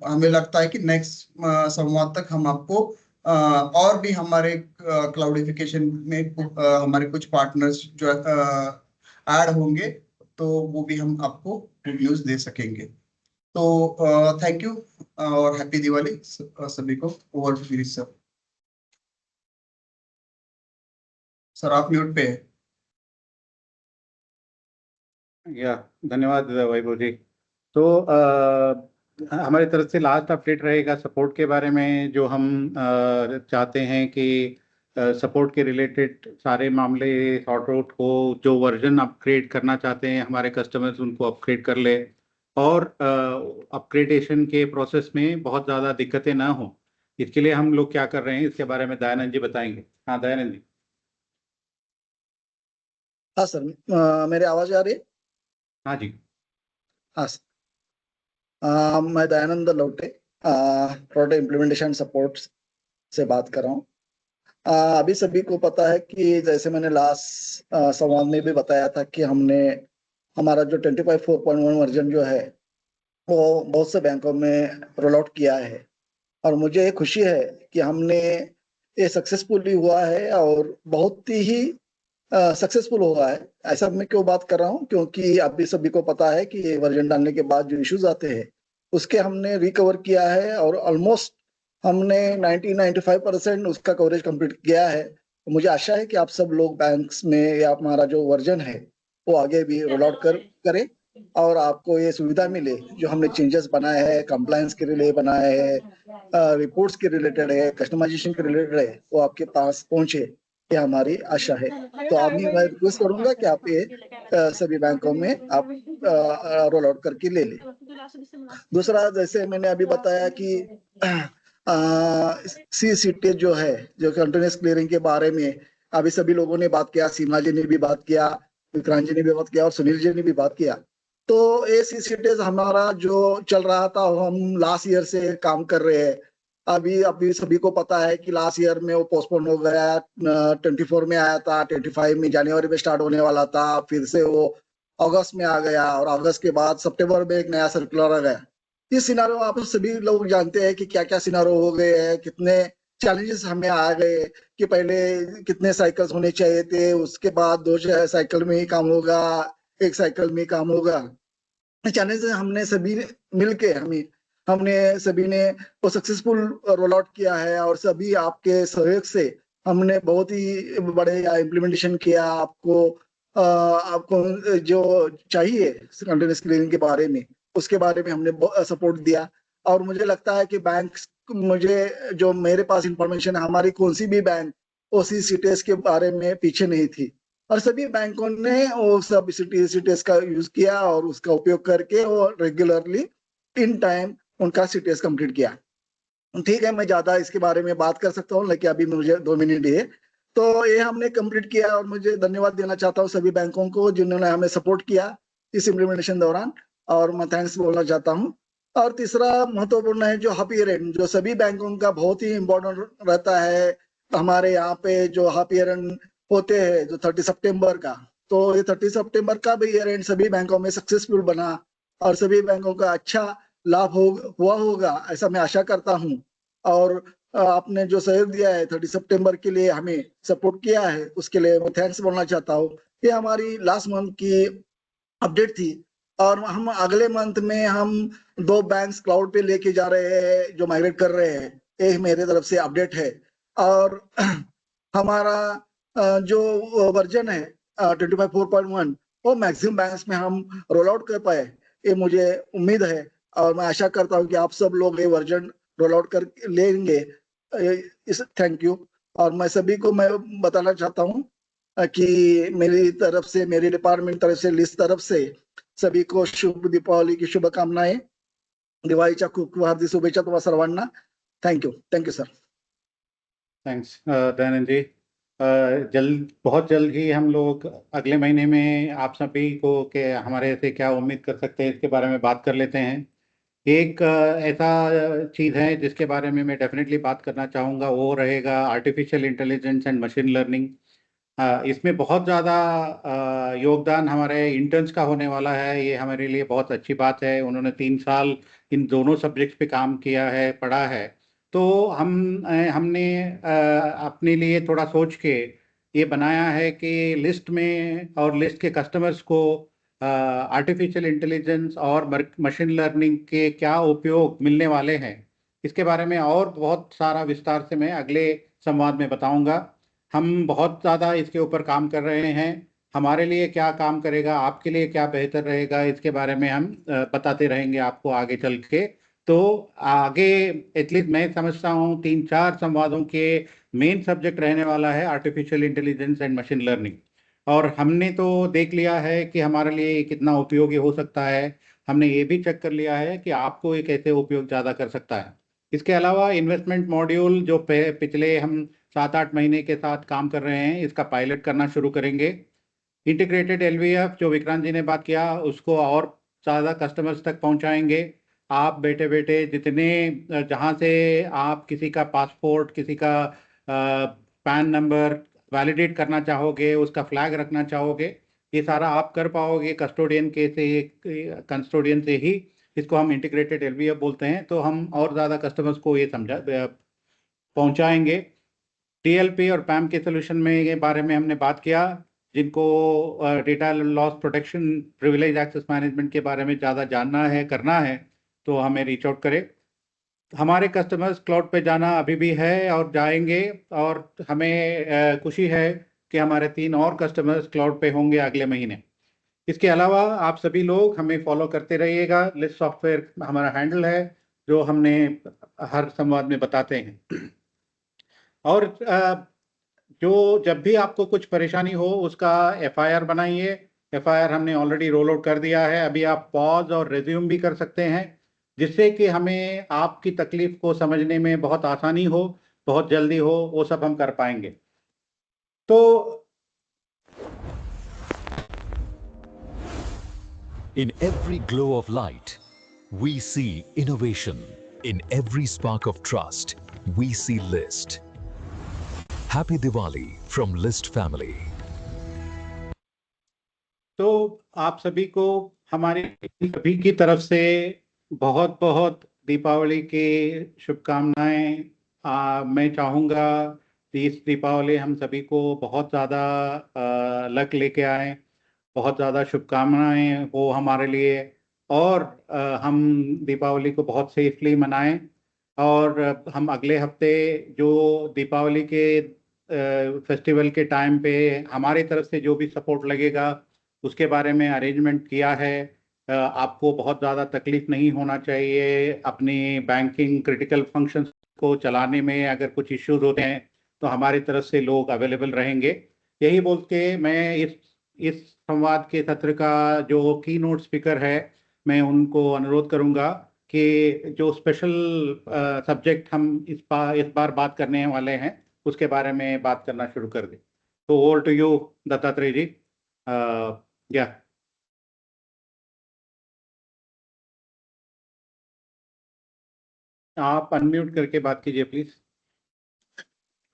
हमें लगता है कि नेक्स्ट संवाद तक हम आपको और भी हमारे क्लाउडिफिकेशन में हमारे कुछ पार्टनर्स जो ऐड होंगे, तो वो भी हम आपको गुड न्यूज दे सकेंगे। तो थैंक यू और हैप्पी दिवाली सभी को। Over to Girish sir. Sir आप म्यूट पे है। या धन्यवाद वैभव जी। तो हमारी तरफ से लास्ट अपडेट रहेगा सपोर्ट के बारे में, जो हम चाहते हैं कि सपोर्ट के रिलेटेड सारे मामले सॉर्ट आउट हो। जो वर्जन अपग्रेड करना चाहते हैं हमारे कस्टमर्स, उनको अपग्रेड कर ले। और अपग्रेडेशन के प्रोसेस में बहुत ज़्यादा दिक्कतें ना हो, इसके लिए हम लोग क्या कर रहे हैं इसके बारे में दयानंद जी बताएंगे। हाँ दयानंद जी। हाँ सर, मेरी आवाज आ रही है? हाँ जी। हाँ सर, मैं दयानंद लौटे, प्रोडक्ट इम्प्लीमेंटेशन सपोर्ट से बात कर रहा हूँ। अभी सभी को पता है कि जैसे मैंने लास्ट संवाद में भी बताया था कि हमने हमारा जो 25.4.1 वर्जन जो है वो बहुत से बैंकों में रोल आउट किया है, और मुझे खुशी है कि हमने ये सक्सेसफुली हुआ है और बहुत ही सक्सेसफुल हुआ है। ऐसा मैं क्यों बात कर रहा हूँ, क्योंकि अभी सभी को पता है कि वर्जन डालने के बाद जो इश्यूज आते हैं उसके हमने रिकवर किया है, और ऑलमोस्ट हमने 90-95% उसका कवरेज कंप्लीट किया है। तो मुझे आशा है कि आप सब लोग बैंक्स में या हमारा जो वर्जन है वो आगे भी रोल आउट करें, और आपको ये सुविधा मिले जो हमने चेंजेस बनाए हैं, कंप्लायंस के लिए बनाए हैं, रिपोर्ट्स के रिलेटेड है, कस्टमाइजेशन के रिलेटेड है, वो आपके पास पहुंचे, ये हमारी आशा है। तो अभी मैं रिक्वेस्ट करूंगा कि आप ये सभी बैंकों में आप रोल आउट करके ले लें। दूसरा, जैसे मैंने अभी बताया कि CCT जो है, जो कंटिन्यूस क्लियरिंग के बारे में अभी सभी लोगों ने बात किया, सीमा जी ने भी बात किया, विक्रांत जी ने भी बात किया और सुनील जी ने भी बात किया। तो ये CCT हमारा जो चल रहा था वो हम लास्ट ईयर से काम कर रहे हैं। अभी सभी को पता है कि लास्ट ईयर में वो पोस्टपोन हो गया, 24 में आया था, 25 में जनवरी में स्टार्ट होने वाला था, फिर से वो अगस्त में आ गया, और अगस्त के बाद सितंबर में एक नया सर्कुलर आ गया। इस सिनारो आप सभी लोग जानते हैं कि क्या क्या सिनारो हो गए हैं, कितने चैलेंजेस हमें आ गए कि पहले कितने साइकिल्स होने चाहिए थे, उसके बाद 2 साइकिल में ही काम होगा, 1 साइकिल में ही काम होगा। चैलेंज हमने सभी मिलके हमने सभी ने वो सक्सेसफुल रोल आउट किया है, और सभी आपके सहयोग से हमने बहुत ही बड़े इम्प्लीमेंटेशन किया। आपको जो चाहिए कंटिन्यूस क्लीनिंग के बारे में, उसके बारे में हमने सपोर्ट दिया। और मुझे लगता है कि बैंक, मुझे जो मेरे पास इंफॉर्मेशन है, हमारी कौन सी भी बैंक OCCTS के बारे में पीछे नहीं थी, और सभी बैंकों ने वो सब CTS का यूज किया और उसका उपयोग करके वो रेगुलरली इन टाइम उनका CTS कंप्लीट किया। ठीक है, मैं ज्यादा इसके बारे में बात कर सकता हूँ, लेकिन अभी मुझे 2 मिनट है। तो ये हमने कंप्लीट किया, और मुझे धन्यवाद देना चाहता हूँ सभी बैंकों को जिन्होंने हमें सपोर्ट किया इस इम्प्लीमेंटेशन दौरान, और मैं थैंक्स बोलना चाहता हूँ। और तीसरा महत्वपूर्ण है जो हाफ ईयर एंड, जो सभी बैंकों का बहुत ही इम्पोर्टेंट रहता है। हमारे यहाँ पे जो हाफ ईयर एंड होते हैं जो 30 सितंबर का, तो ये 30 सितंबर का भी ईयर एंड सभी बैंकों में सक्सेसफुल बना, और सभी बैंकों का अच्छा लाभ हुआ होगा, ऐसा मैं आशा करता हूँ। और आपने जो सहयोग दिया है 30 सितंबर के लिए, हमें सपोर्ट किया है, उसके लिए मैं थैंक्स बोलना चाहता हूँ। ये हमारी लास्ट मंथ की अपडेट थी, और हम अगले मंथ में हम 2 बैंक्स क्लाउड पे लेके जा रहे हैं, जो माइग्रेट कर रहे हैं। ये मेरे तरफ से अपडेट है। और हमारा जो वर्जन है 25.4.1 वो मैक्सिमम बैंक्स में हम रोल आउट कर पाए, ये मुझे उम्मीद है, और मैं आशा करता हूँ कि आप सब लोग ये वर्जन रोल आउट कर लेंगे। Thank you. और मैं सभी को मैं बताना चाहता हूँ कि मेरी तरफ से, मेरी डिपार्टमेंट तरफ से, लिस्ट तरफ से सभी को शुभ दीपावली की शुभकामनाएं, दिवाळीच्या खूप खूप हार्दिक शुभेच्छा तुम्हा सर्वांना। Thank you sir. Thanks Dayanand ji. बहुत जल्द ही हम लोग अगले महीने में आप सभी को के हमारे से क्या उम्मीद कर सकते हैं इसके बारे में बात कर लेते हैं। एक ऐसा चीज़ है जिसके बारे में मैं डेफिनेटली बात करना चाहूँगा, वो रहेगा artificial intelligence and machine learning. इसमें बहुत ज़्यादा योगदान हमारे इंटर्न्स का होने वाला है, ये हमारे लिए बहुत अच्छी बात है। उन्होंने 3 साल इन दोनों सब्जेक्ट्स पे काम किया है, पढ़ा है। तो हमने अपने लिए थोड़ा सोच के ये बनाया है कि लिस्ट में और लिस्ट के कस्टमर्स को आर्टिफिशियल इंटेलिजेंस और मशीन लर्निंग के क्या उपयोग मिलने वाले हैं, इसके बारे में और बहुत सारा विस्तार से मैं अगले संवाद में बताऊंगा। हम बहुत ज़्यादा इसके ऊपर काम कर रहे हैं। हमारे लिए क्या काम करेगा, आपके लिए क्या बेहतर रहेगा, इसके बारे में हम बताते रहेंगे आपको आगे चल के। तो आगे एटलीस्ट मैं समझता हूँ 3-4 संवादों के मेन सब्जेक्ट रहने वाला है artificial intelligence and machine learning. और हमने तो देख लिया है कि हमारे लिए कितना उपयोगी हो सकता है। हमने ये भी चेक कर लिया है कि आपको ये कैसे उपयोग ज़्यादा कर सकता है। इसके अलावा इन्वेस्टमेंट मॉड्यूल जो पिछले हम 7-8 महीने के साथ काम कर रहे हैं, इसका पायलट करना शुरू करेंगे। इंटीग्रेटेड एलवीएफ जो विक्रांत जी ने बात किया, उसको और ज़्यादा कस्टमर्स तक पहुंचाएंगे। आप बैठे बैठे जितने जहां से आप किसी का पासपोर्ट, किसी का पैन नंबर वैलिडेट करना चाहोगे, उसका फ्लैग रखना चाहोगे, ये सारा आप कर पाओगे कस्टोडियन से ही। इसको हम इंटीग्रेटेड एलवीएफ बोलते हैं। तो हम और ज़्यादा कस्टमर्स को ये पहुंचाएंगे। टीएलपी और पैम के सोल्यूशन में ये बारे में हमने बात किया। जिनको data loss protection, privilege access management के बारे में ज़्यादा जानना है, करना है, तो हमें रीच आउट करें। हमारे कस्टमर्स क्लाउड पे जाना अभी भी है और जाएंगे, और हमें खुशी है कि हमारे 3 और कस्टमर्स क्लाउड पे होंगे अगले महीने। इसके अलावा आप सभी लोग हमें फॉलो करते रहिएगा। लिस्ट सॉफ्टवेयर हमारा हैंडल है, जो हमने हर संवाद में बताते हैं। और जो जब भी आपको कुछ परेशानी हो, उसका एफआईआर बनाइए। एफआईआर हमने ऑलरेडी रोल आउट कर दिया है। अभी आप पॉज और रिज्यूम भी कर सकते हैं, जिससे कि हमें आपकी तकलीफ को समझने में बहुत आसानी हो, बहुत जल्दी हो, वो सब हम कर पाएंगे। तो In every glow of light, we see innovation. In every spark of trust, we see List. Happy Diwali from List family. तो आप सभी को हमारी सभी की तरफ से बहुत बहुत दीपावली की शुभकामनाएं। मैं चाहूँगा कि इस दीपावली हम सभी को बहुत ज़्यादा लक लेके आए, बहुत ज़्यादा शुभकामनाएं हो हमारे लिए, और हम दीपावली को बहुत सेफली मनाएं। और हम अगले हफ्ते जो दीपावली के फेस्टिवल के टाइम पे हमारी तरफ से जो भी सपोर्ट लगेगा, उसके बारे में अरेंजमेंट किया है। आपको बहुत ज़्यादा तकलीफ नहीं होना चाहिए। अपनी बैंकिंग क्रिटिकल फंक्शंस को चलाने में अगर कुछ इश्यूज होते हैं, तो हमारी तरफ से लोग अवेलेबल रहेंगे। यही बोल के मैं इस संवाद के सत्र का जो की नोट स्पीकर है, मैं उनको अनुरोध करूंगा कि जो स्पेशल सब्जेक्ट हम इस बार बात करने वाले हैं, उसके बारे में बात करना शुरू कर दें। तो ओवर टू यू दत्तात्रेय जी। या आप अनम्यूट करके बात कीजिए please.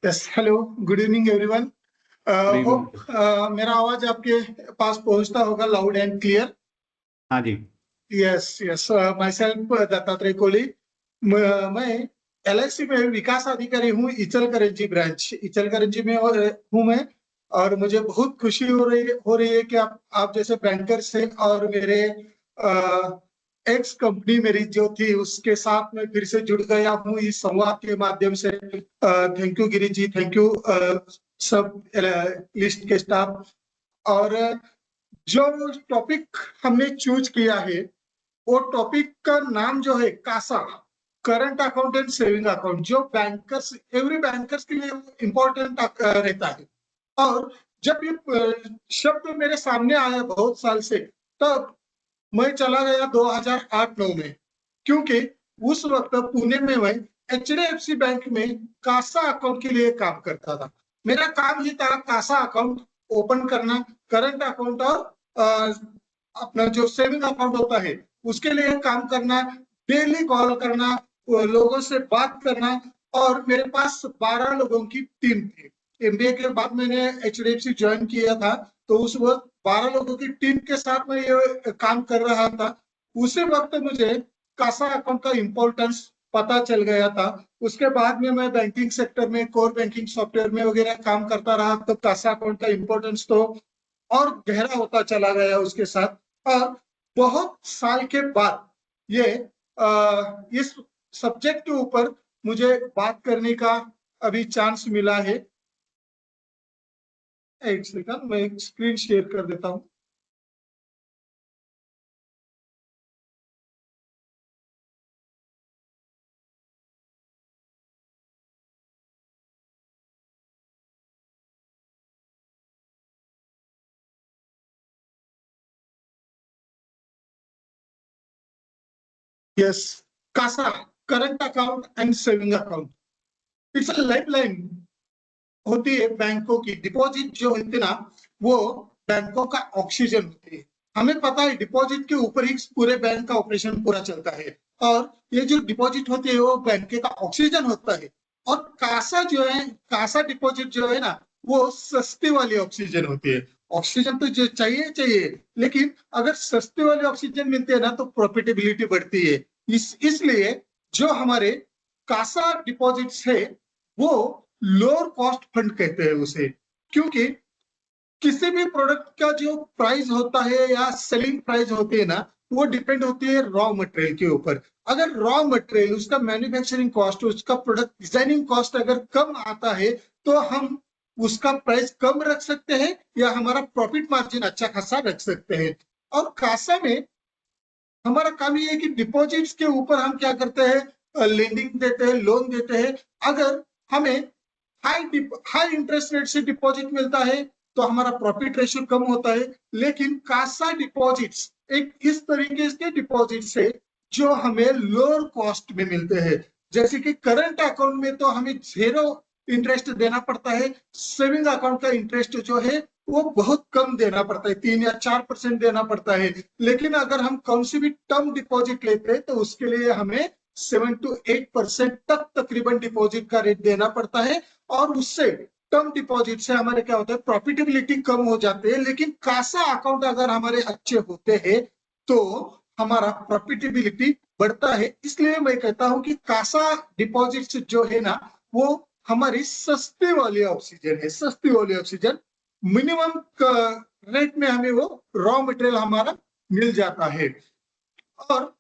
Yes, hello, good evening everyone. Hope मेरा आवाज आपके पास पहुंचता होगा लाउड एंड क्लियर। हाँ जी। Yes yes, myself Dattatreya Kohli. मैं LIC में विकास अधिकारी हूँ, इचलकरंजी ब्रांच, इचलकरंजी में हूँ मैं। और मुझे बहुत खुशी हो रही है कि आप जैसे बैंकर से और मेरे एक्स कंपनी मेरी जो थी उसके साथ में फिर से जुड़ गया हूँ इस संवाद के माध्यम से। Thank you Giri ji, thank you सब लिस्ट के स्टाफ। और जो टॉपिक हमने चूज किया है, वो टॉपिक का नाम जो है CASA, current account and saving account, जो बैंकर्स, एवरी बैंकर्स के लिए इम्पोर्टेंट रहता है। और जब ये शब्द मेरे सामने आया बहुत साल से, तब मैं चला गया 2008-9 में, क्योंकि उस वक्त पुणे में मैं HDFC बैंक में कासा अकाउंट के लिए काम करता था। मेरा काम ही था कासा अकाउंट ओपन करना, करंट अकाउंट और अपना जो सेविंग अकाउंट होता है उसके लिए काम करना, डेली कॉल करना, लोगों से बात करना। और मेरे पास 12 लोगों की टीम थी। MBA के बाद मैंने HDFC ज्वाइन किया था, तो उस वक्त 12 लोगों की टीम के साथ में ये काम कर रहा था। उसी वक्त मुझे कासा अकाउंट का इम्पोर्टेंस पता चल गया था। उसके बाद में मैं बैंकिंग सेक्टर में, कोर बैंकिंग सॉफ्टवेयर में वगैरह काम करता रहा, तो कासा अकाउंट का इम्पोर्टेंस तो और गहरा होता चला गया उसके साथ। और बहुत साल के बाद ये इस सब्जेक्ट के ऊपर मुझे बात करने का अभी चांस मिला है। एक सेकंड, मैं स्क्रीन शेयर कर देता हूँ। Yes, CASA, current account and saving account, it's a lifeline होती है बैंकों की। डिपॉजिट जो होती है ना, वो बैंकों का ऑक्सीजन होती है। हमें पता है डिपॉजिट के ऊपर ही पूरे बैंक का ऑपरेशन पूरा चलता है, और ये जो डिपॉजिट होती है वो बैंक का ऑक्सीजन होता है। और कासा जो है, कासा डिपॉजिट जो है ना, वो सस्ती वाली ऑक्सीजन होती है। ऑक्सीजन तो जो चाहिए, लेकिन अगर सस्ती वाली ऑक्सीजन मिलती है ना तो प्रॉफिटेबिलिटी बढ़ती है। इसलिए जो हमारे कासा डिपॉजिट्स है वो लोअर कॉस्ट फंड कहते हैं उसे, क्योंकि किसी भी प्रोडक्ट का जो प्राइस होता है या सेलिंग प्राइस होती है ना, वो डिपेंड होती है रॉ मटेरियल के ऊपर। अगर रॉ मटेरियल, उसका मैन्युफैक्चरिंग कॉस्ट, उसका प्रोडक्ट डिजाइनिंग कॉस्ट अगर कम आता है तो हम उसका प्राइस कम रख सकते हैं या हमारा प्रॉफिट मार्जिन अच्छा खासा रख सकते हैं। और कासा में हमारा काम ये है कि डिपॉजिट्स के ऊपर हम क्या करते हैं, लेंडिंग देते हैं, लोन देते हैं। अगर हमें हाई इंटरेस्ट रेट से डिपॉजिट मिलता है तो हमारा प्रॉफिट रेशियो कम होता है। लेकिन कासा डिपॉजिट्स एक इस तरीके के डिपॉजिट्स है जो हमें लोअर कॉस्ट में मिलते हैं। जैसे कि करंट अकाउंट में तो हमें 0 इंटरेस्ट देना पड़ता है, सेविंग अकाउंट का इंटरेस्ट जो है वो बहुत कम देना पड़ता है, 3 या 4% देना पड़ता है। लेकिन अगर हम कौन सी भी टर्म डिपॉजिट लेते हैं तो उसके लिए हमें 7 to 8% तक तकरीबन डिपॉजिट का रेट देना पड़ता है। और उससे टर्म डिपॉजिट से हमारे क्या होता है, प्रॉफिटेबिलिटी कम हो जाते हैं। लेकिन कासा अकाउंट अगर हमारे अच्छे होते हैं तो हमारा प्रॉफिटेबिलिटी बढ़ता है। इसलिए मैं कहता हूं कि कासा डिपॉजिट जो है ना, वो हमारी सस्ती वाली ऑक्सीजन है। सस्ती वाली ऑक्सीजन, मिनिमम रेट में हमें वो रॉ मटेरियल हमारा मिल जाता है। और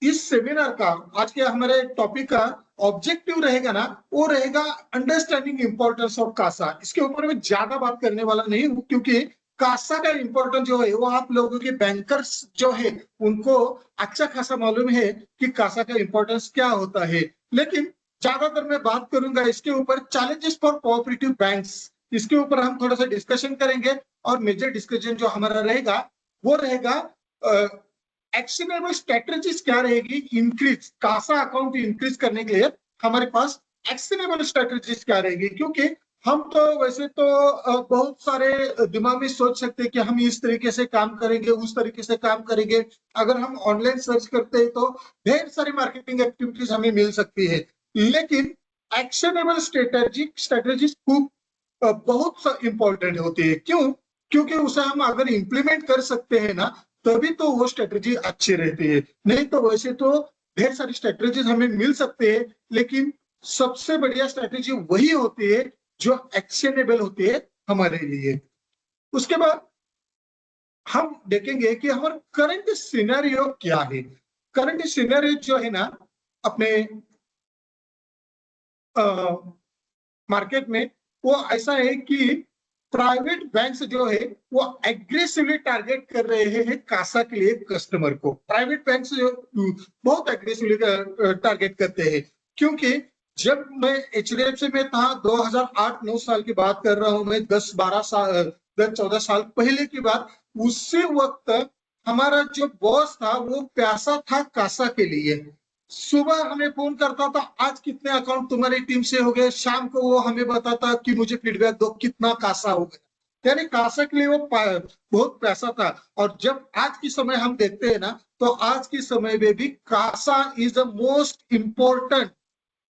इस सेमिनार का, आज के हमारे टॉपिक का ऑब्जेक्टिव रहेगा ना, वो रहेगा अंडरस्टैंडिंग इंपॉर्टेंस ऑफ कासा। इसके ऊपर मैं ज्यादा बात करने वाला नहीं हूँ, क्योंकि कासा का इंपॉर्टेंस जो है वो आप लोगों के बैंकर्स जो है उनको अच्छा खासा मालूम है कि कासा का इंपॉर्टेंस क्या होता है। लेकिन ज्यादातर मैं बात करूंगा इसके ऊपर चैलेंजेस फॉर कोऑपरेटिव बैंक्स, इसके ऊपर हम थोड़ा सा डिस्कशन करेंगे। और मेजर डिस्कशन जो हमारा रहेगा वो रहेगा एक्शनेबल स्ट्रेटजीज क्या रहेगी इंक्रीज, कासा अकाउंट इंक्रीज करने के लिए हमारे पास एक्शनेबल स्ट्रेटजीज क्या रहेगी। क्योंकि हम तो वैसे तो बहुत सारे दिमाग में सोच सकते हैं कि हम इस तरीके से काम करेंगे, उस तरीके से काम करेंगे। अगर हम ऑनलाइन सर्च करते हैं तो ढेर सारी मार्केटिंग एक्टिविटीज हमें मिल सकती है। लेकिन एक्शनेबल स्ट्रेटजीज खूब बहुत इंपॉर्टेंट होती है। क्यों? क्योंकि उसे हम अगर इंप्लीमेंट कर सकते हैं ना, तभी तो वो स्ट्रेटजी अच्छी रहती है। नहीं तो वैसे तो ढेर सारी स्ट्रेटजीज हमें मिल सकते हैं, लेकिन सबसे बढ़िया स्ट्रेटजी वही होती है जो एक्शनेबल होती है हमारे लिए। उसके बाद हम देखेंगे कि हमारा करंट सिनेरियो क्या है। करंट सिनेरियो जो है ना अपने मार्केट में, वो ऐसा है कि प्राइवेट बैंक्स जो है वो एग्रेसिवली टारगेट कर रहे हैं कासा के लिए कस्टमर को। प्राइवेट बैंक्स जो बहुत एग्रेसिवली टारगेट करते हैं, क्योंकि जब मैं एचडीएफसी में था 2008-9 साल की बात कर रहा हूं मैं, 10-14 साल पहले की बात। उसी वक्त हमारा जो बॉस था वो प्यासा था कासा के लिए। सुबह हमें फोन करता था, आज कितने अकाउंट तुम्हारी टीम से हो गए, शाम को वो हमें बताता कि मुझे फीडबैक दो कितना कासा हो गया। यानी कासा के लिए वो बहुत पैसा था। और जब आज की समय हम देखते हैं ना, तो आज की समय में भी CASA is the most important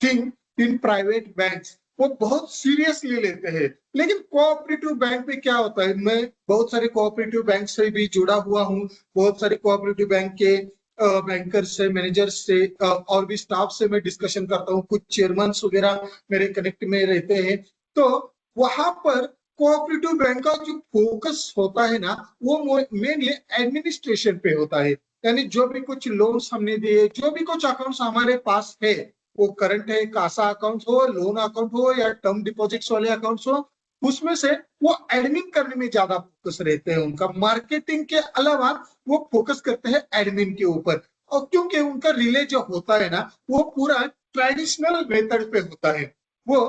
thing in private banks. वो बहुत सीरियसली लेते हैं। लेकिन कोऑपरेटिव बैंक में क्या होता है, मैं बहुत सारे कोऑपरेटिव बैंक से भी जुड़ा हुआ हूँ, बहुत सारे कोऑपरेटिव बैंक के बैंकर से, मैनेजर से और भी स्टाफ से मैं डिस्कशन करता हूँ। कुछ चेयरमैन वगैरह मेरे कनेक्ट में रहते हैं। तो वहां पर कोऑपरेटिव बैंक का जो फोकस होता है ना, वो मेनली एडमिनिस्ट्रेशन पे होता है। यानी जो भी कुछ लोन्स हमने दिए, जो भी कुछ अकाउंट्स हमारे पास है, वो करंट है, कासा अकाउंट हो, लोन अकाउंट हो या टर्म डिपॉजिट्स वाले अकाउंट्स हो, उसमें से वो एडमिन करने में ज्यादा फोकस रहते हैं उनका। मार्केटिंग के अलावा वो फोकस करते हैं एडमिन के ऊपर। और क्योंकि उनका रिले जो होता है ना, वो पूरा ट्रेडिशनल मेथड पे होता है। वो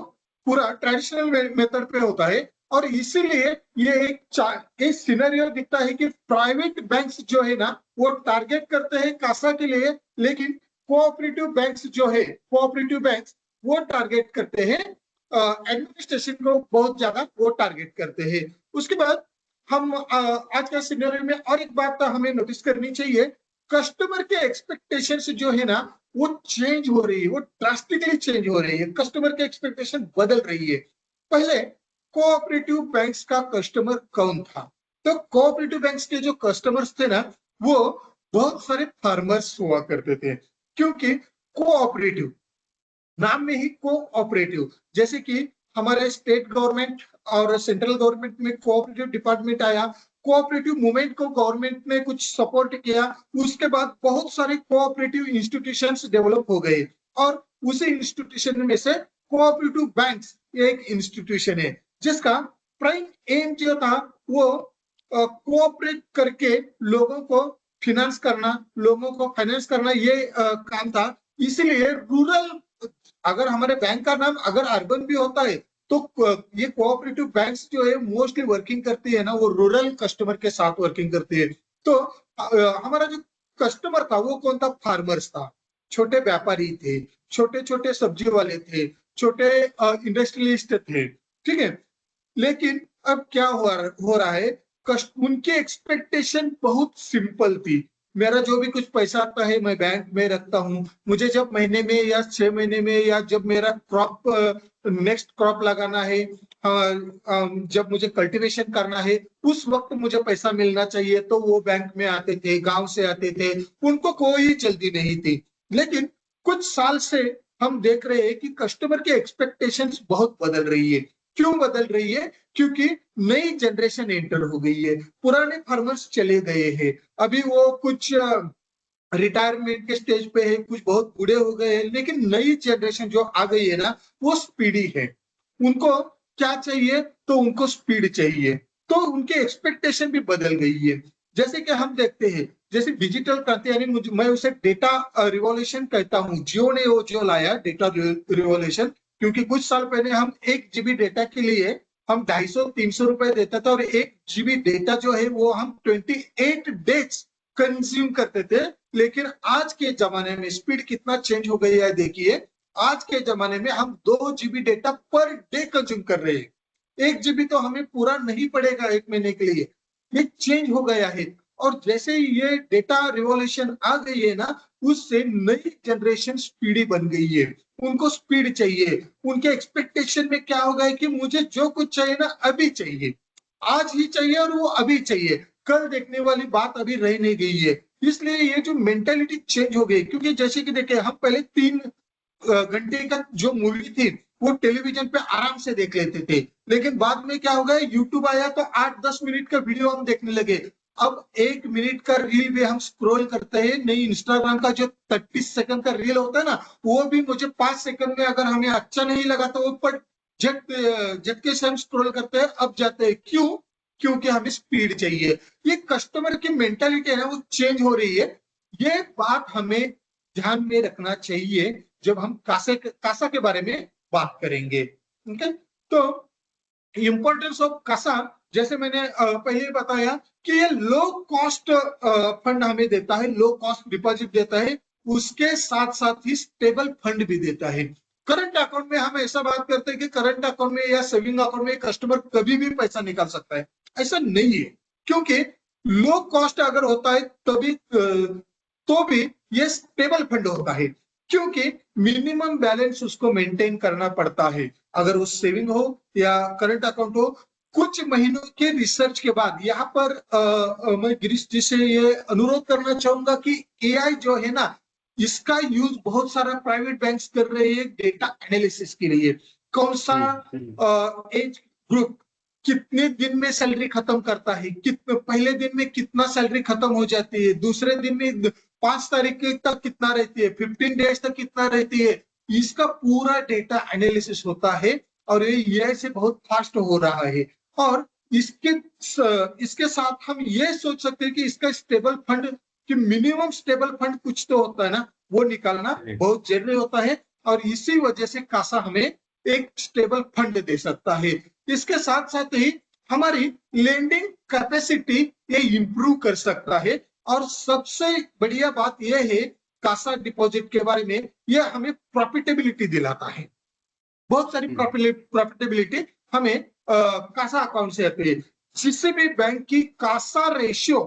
पूरा ट्रेडिशनल मेथड पे होता है। और इसीलिए ये एक सिनेरियो दिखता है कि प्राइवेट बैंक्स जो है ना वो टारगेट करते हैं कासा के लिए, लेकिन कोऑपरेटिव बैंक्स जो है, कोऑपरेटिव बैंक्स वो टारगेट करते हैं एडमिनिस्ट्रेशन को, बहुत ज्यादा वो टारगेट करते हैं। उसके बाद हम आज के सिनेरियो में और एक बात हमें नोटिस करनी चाहिए, कस्टमर के एक्सपेक्टेशंस जो है ना वो चेंज हो रही है, वो ड्रास्टिकली चेंज हो रही है, कस्टमर के एक्सपेक्टेशन बदल रही है। पहले कोऑपरेटिव बैंक्स का कस्टमर कौन था? तो कोऑपरेटिव बैंक्स के जो कस्टमर्स थे ना वो बहुत सारे फार्मर्स हुआ करते थे, क्योंकि कोऑपरेटिव, नाम में ही कोऑपरेटिव, जैसे कि हमारे स्टेट गवर्नमेंट और सेंट्रल गवर्नमेंट में कोऑपरेटिव डिपार्टमेंट आया, कोऑपरेटिव मूवमेंट को गवर्नमेंट ने कुछ सपोर्ट किया, उसके बाद बहुत सारे कोऑपरेटिव इंस्टीट्यूशंस डेवलप हो गए, और उसी इंस्टीट्यूशन में से कोऑपरेटिव बैंक्स एक इंस्टीट्यूशन है जिसका प्राइम एम जो था वो कोऑपरेट करके लोगों को फाइनेंस करना, ये काम था। इसीलिए रूरल, अगर हमारे बैंक का नाम अगर अर्बन भी होता है तो ये कोऑपरेटिव बैंक्स जो है मोस्टली वर्किंग करती है ना वो रूरल कस्टमर के साथ वर्किंग करती है। तो हमारा जो कस्टमर था वो कौन था? फार्मर्स था, छोटे व्यापारी थे, छोटे छोटे सब्जी वाले थे, छोटे इंडस्ट्रियलिस्ट थे, ठीक है। लेकिन अब क्या हो रहा है, उनकी एक्सपेक्टेशन बहुत सिंपल थी, मेरा जो भी कुछ पैसा आता है मैं बैंक में रखता हूँ, मुझे जब महीने में या 6 महीने में या जब मेरा नेक्स्ट क्रॉप लगाना है, जब मुझे कल्टीवेशन करना है उस वक्त मुझे पैसा मिलना चाहिए, तो वो बैंक में आते थे, गांव से आते थे, उनको कोई जल्दी नहीं थी। लेकिन कुछ साल से हम देख रहे हैं कि कस्टमर की एक्सपेक्टेशंस बहुत बदल रही है। क्यों बदल रही है? क्योंकि नई जनरेशन एंटर हो गई है, पुराने फार्मर्स चले गए हैं, अभी वो कुछ रिटायरमेंट के स्टेज पे है, कुछ बहुत बूढ़े हो गए हैं, लेकिन नई जनरेशन जो आ गई है ना वो स्पीडी है। उनको क्या चाहिए? तो उनको स्पीड चाहिए, तो उनके एक्सपेक्टेशन भी बदल गई है। जैसे कि हम देखते हैं, जैसे डिजिटल क्रांति, यानी मैं उसे डेटा रिवॉल्यूशन कहता हूँ, जियो ने वो जो लाया डेटा रिवॉल्यूशन, क्योंकि कुछ साल पहले हम 1 GB डेटा के लिए हम 250-300 रुपए देता था, और 1 GB डेटा जो है वो हम 28 डेज कंज्यूम करते थे। लेकिन आज के जमाने में स्पीड कितना चेंज हो गई है देखिए, आज के जमाने में हम 2 GB data per day consume कर रहे हैं, 1 GB तो हमें पूरा नहीं पड़ेगा 1 महीने के लिए, ये चेंज हो गया है। और जैसे ये डेटा रिवॉल्यूशन आ गई है ना, उससे नई जनरेशन स्पीडी बन गई है, उनको स्पीड चाहिए, उनके एक्सपेक्टेशन में क्या होगा कि मुझे जो कुछ चाहिए ना अभी चाहिए, आज ही चाहिए, और वो अभी चाहिए, कल देखने वाली बात अभी रह नहीं गई है। इसलिए ये जो मेंटेलिटी चेंज हो गई, क्योंकि जैसे कि देखिए हम पहले 3 घंटे का जो मूवी थी वो टेलीविजन पे आराम से देख लेते थे, लेकिन बाद में क्या हो गया, यूट्यूब आया तो 8-10 मिनट का वीडियो हम देखने लगे। अब 1 मिनट का रील भी हम स्क्रॉल करते हैं, नहीं इंस्टाग्राम का जो 30 सेकंड का रील होता है ना, वो भी मुझे 5 सेकंड में अगर हमें अच्छा नहीं लगा तो वो पर झटके से हम स्क्रॉल करते हैं, अब जाते हैं। क्यों? क्योंकि हमें स्पीड चाहिए। ये कस्टमर की मेंटालिटी है ना वो चेंज हो रही है, ये बात हमें ध्यान में रखना चाहिए जब हम कासा के बारे में बात करेंगे। ओके, तो इंपॉर्टेंस ऑफ कासा, जैसे मैंने पहले बताया कि ये लो कॉस्ट फंड हमें देता है, लो कॉस्ट डिपॉजिट देता है, उसके साथ साथ ही स्टेबल फंड भी देता है। करंट अकाउंट में हम ऐसा बात करते हैं कि करंट अकाउंट में या सेविंग अकाउंट में कस्टमर कभी भी पैसा निकाल सकता है, ऐसा नहीं है, क्योंकि लो कॉस्ट अगर होता है तभी तो भी ये स्टेबल फंड होता है, क्योंकि मिनिमम बैलेंस उसको मेंटेन करना पड़ता है, अगर वो सेविंग हो या करंट अकाउंट हो। कुछ महीनों के रिसर्च के बाद यहाँ पर मैं गिरीश जी से ये अनुरोध करना चाहूंगा कि एआई जो है ना, इसका यूज बहुत सारा प्राइवेट बैंक्स कर रहे हैं डेटा एनालिसिस के लिए। कौन सा एज ग्रुप कितने दिन में सैलरी खत्म करता है, कितने पहले दिन में कितना सैलरी खत्म हो जाती है, दूसरे दिन में 5 तारीख तक कितना रहती है, 15 डेज तक कितना रहती है, इसका पूरा डेटा एनालिसिस होता है, और ये से बहुत फास्ट हो रहा है। और इसके साथ हम ये सोच सकते हैं कि इसका स्टेबल फंड, कि मिनिमम स्टेबल फंड कुछ तो होता है ना, वो निकालना बहुत जरूरी होता है, और इसी वजह से कासा हमें एक स्टेबल फंड दे सकता है। इसके साथ साथ ही हमारी लेंडिंग कैपेसिटी ये इंप्रूव कर सकता है। और सबसे बढ़िया बात यह है कासा डिपॉजिट के बारे में, यह हमें प्रॉफिटेबिलिटी दिलाता है। बहुत सारी प्रॉफिटेबिलिटी हमें कासा अकाउंट से आती है। जिससे भी बैंक की कासा रेशियो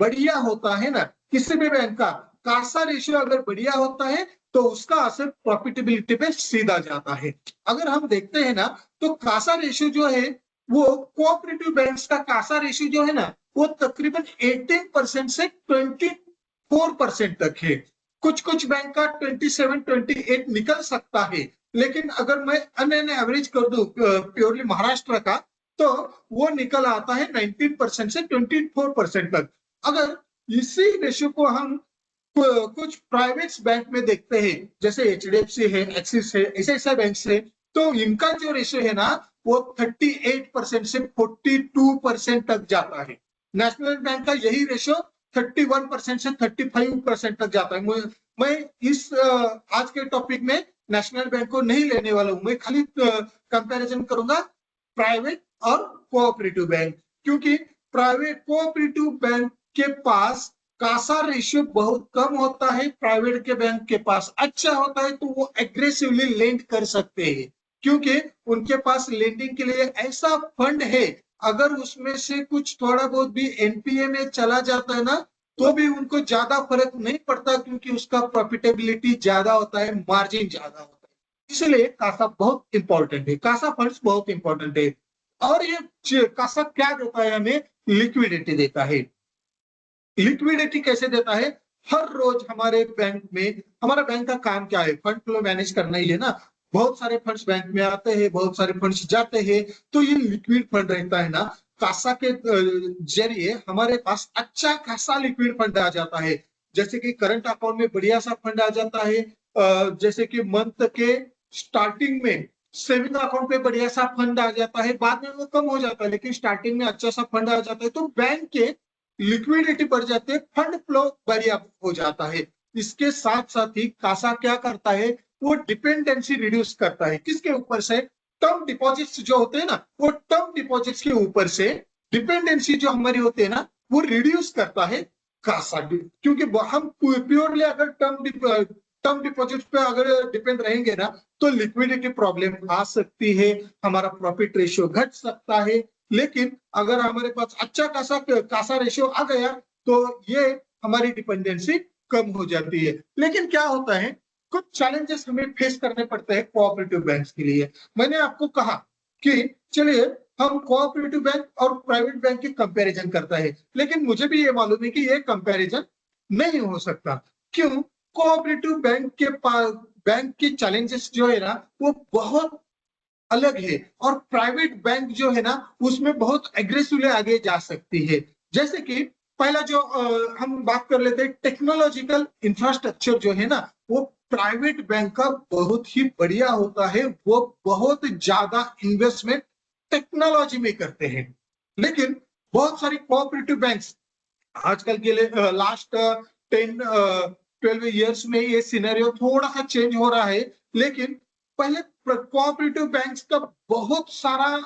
बढ़िया होता है ना, किसी भी बैंक का कासा रेशियो अगर बढ़िया होता है तो उसका असर प्रॉफिटेबिलिटी पे सीधा जाता है। अगर हम देखते हैं ना तो कासा रेशियो जो है वो कोऑपरेटिव बैंक्स का कासा रेशियो जो है ना वो तकरीबन 18% से 24% तक है। कुछ कुछ बैंक का 27-28 निकल सकता है, लेकिन अगर मैं अन एवरेज कर दूं प्योरली महाराष्ट्र का तो वो निकल आता है 19% से 24% तक। अगर इसी रेशियो को हम कुछ प्राइवेट बैंक में देखते हैं जैसे HDFC है, एक्सिस है, ऐसे बैंक से, तो इनका जो रेशियो है ना वो 38% से 42% तक जाता है। नेशनल बैंक का यही रेशियो 31% से 35% तक जाता है। मैं इस आज के टॉपिक में नेशनल बैंक को नहीं लेने वाला हूं, मैं खाली कंपैरिजन करूंगा प्राइवेट और कोऑपरेटिव बैंक, क्योंकि प्राइवेट कोऑपरेटिव बैंक के पास कासा रेशियो बहुत कम होता है, प्राइवेट के बैंक के पास अच्छा होता है, तो वो एग्रेसिवली लेंड कर सकते हैं क्योंकि उनके पास लेंडिंग के लिए ऐसा फंड है। अगर उसमें से कुछ थोड़ा बहुत भी एनपीए में चला जाता है ना तो भी उनको ज्यादा फर्क नहीं पड़ता, क्योंकि उसका प्रॉफिटेबिलिटी ज्यादा होता है, मार्जिन ज्यादा होता है। इसलिए कासा बहुत इंपॉर्टेंट है, कासा फंड्स बहुत इंपॉर्टेंट है। और ये कासा क्या देता है हमें? लिक्विडिटी देता है। लिक्विडिटी कैसे देता है? हर रोज हमारे बैंक में, हमारा बैंक का काम क्या है? फंड फ्लो मैनेज करना ही है ना। बहुत सारे फंड्स बैंक में आते हैं, बहुत सारे फंड्स जाते हैं, तो ये लिक्विड फंड रहता है ना, कासा के जरिए हमारे पास अच्छा खासा लिक्विड फंड आ जाता है। जैसे कि करंट अकाउंट में बढ़िया सा फंड आ जाता है, जैसे कि मंथ के स्टार्टिंग में सेविंग अकाउंट पे बढ़िया सा फंड आ जाता है, बाद में वो कम हो जाता है, लेकिन स्टार्टिंग में अच्छा सा फंड आ जाता है, तो बैंक के लिक्विडिटी बढ़ जाती है, फंड फ्लो बढ़िया हो जाता है। इसके साथ साथ ही कासा क्या करता है? वो डिपेंडेंसी रिड्यूस करता है। किसके ऊपर से? टर्म डिपॉजिट्स जो होते हैं ना, वो टर्म डिपॉजिट्स के ऊपर से डिपेंडेंसी जो हमारी होती है ना वो रिड्यूस करता है कासा। क्योंकि हम प्योरली अगर टर्म डिपॉजिट पे अगर डिपेंड रहेंगे ना तो लिक्विडिटी प्रॉब्लम आ सकती है, हमारा प्रॉफिट रेशियो घट सकता है। लेकिन अगर हमारे पास अच्छा कासा रेशियो आ गया तो ये हमारी डिपेंडेंसी कम हो जाती है। लेकिन क्या होता है, कुछ चैलेंजेस हमें फेस करने पड़ते हैं कोऑपरेटिव बैंक्स के लिए। मैंने आपको कहा कि चलिए हम कोऑपरेटिव बैंक और प्राइवेट बैंक की कंपैरिजन करता है, लेकिन मुझे भी ये मालूम है कि ये कंपैरिजन नहीं हो सकता। क्यों? कोऑपरेटिव बैंक के पास बैंक की चैलेंजेस जो है ना वो बहुत अलग है, और प्राइवेट बैंक जो है ना उसमें बहुत एग्रेसिवली आगे जा सकती है। जैसे कि पहला जो हम बात कर लेते हैं, टेक्नोलॉजिकल इंफ्रास्ट्रक्चर जो है ना वो प्राइवेट बैंक का बहुत ही बढ़िया होता है, वो बहुत ज्यादा इन्वेस्टमेंट टेक्नोलॉजी में करते हैं। लेकिन बहुत सारी कोऑपरेटिव बैंक्स आजकल के लिए लास्ट 10-12 इयर्स में ये सिनेरियो थोड़ा सा चेंज हो रहा है। लेकिन पहले कोऑपरेटिव बैंक्स का बहुत सारा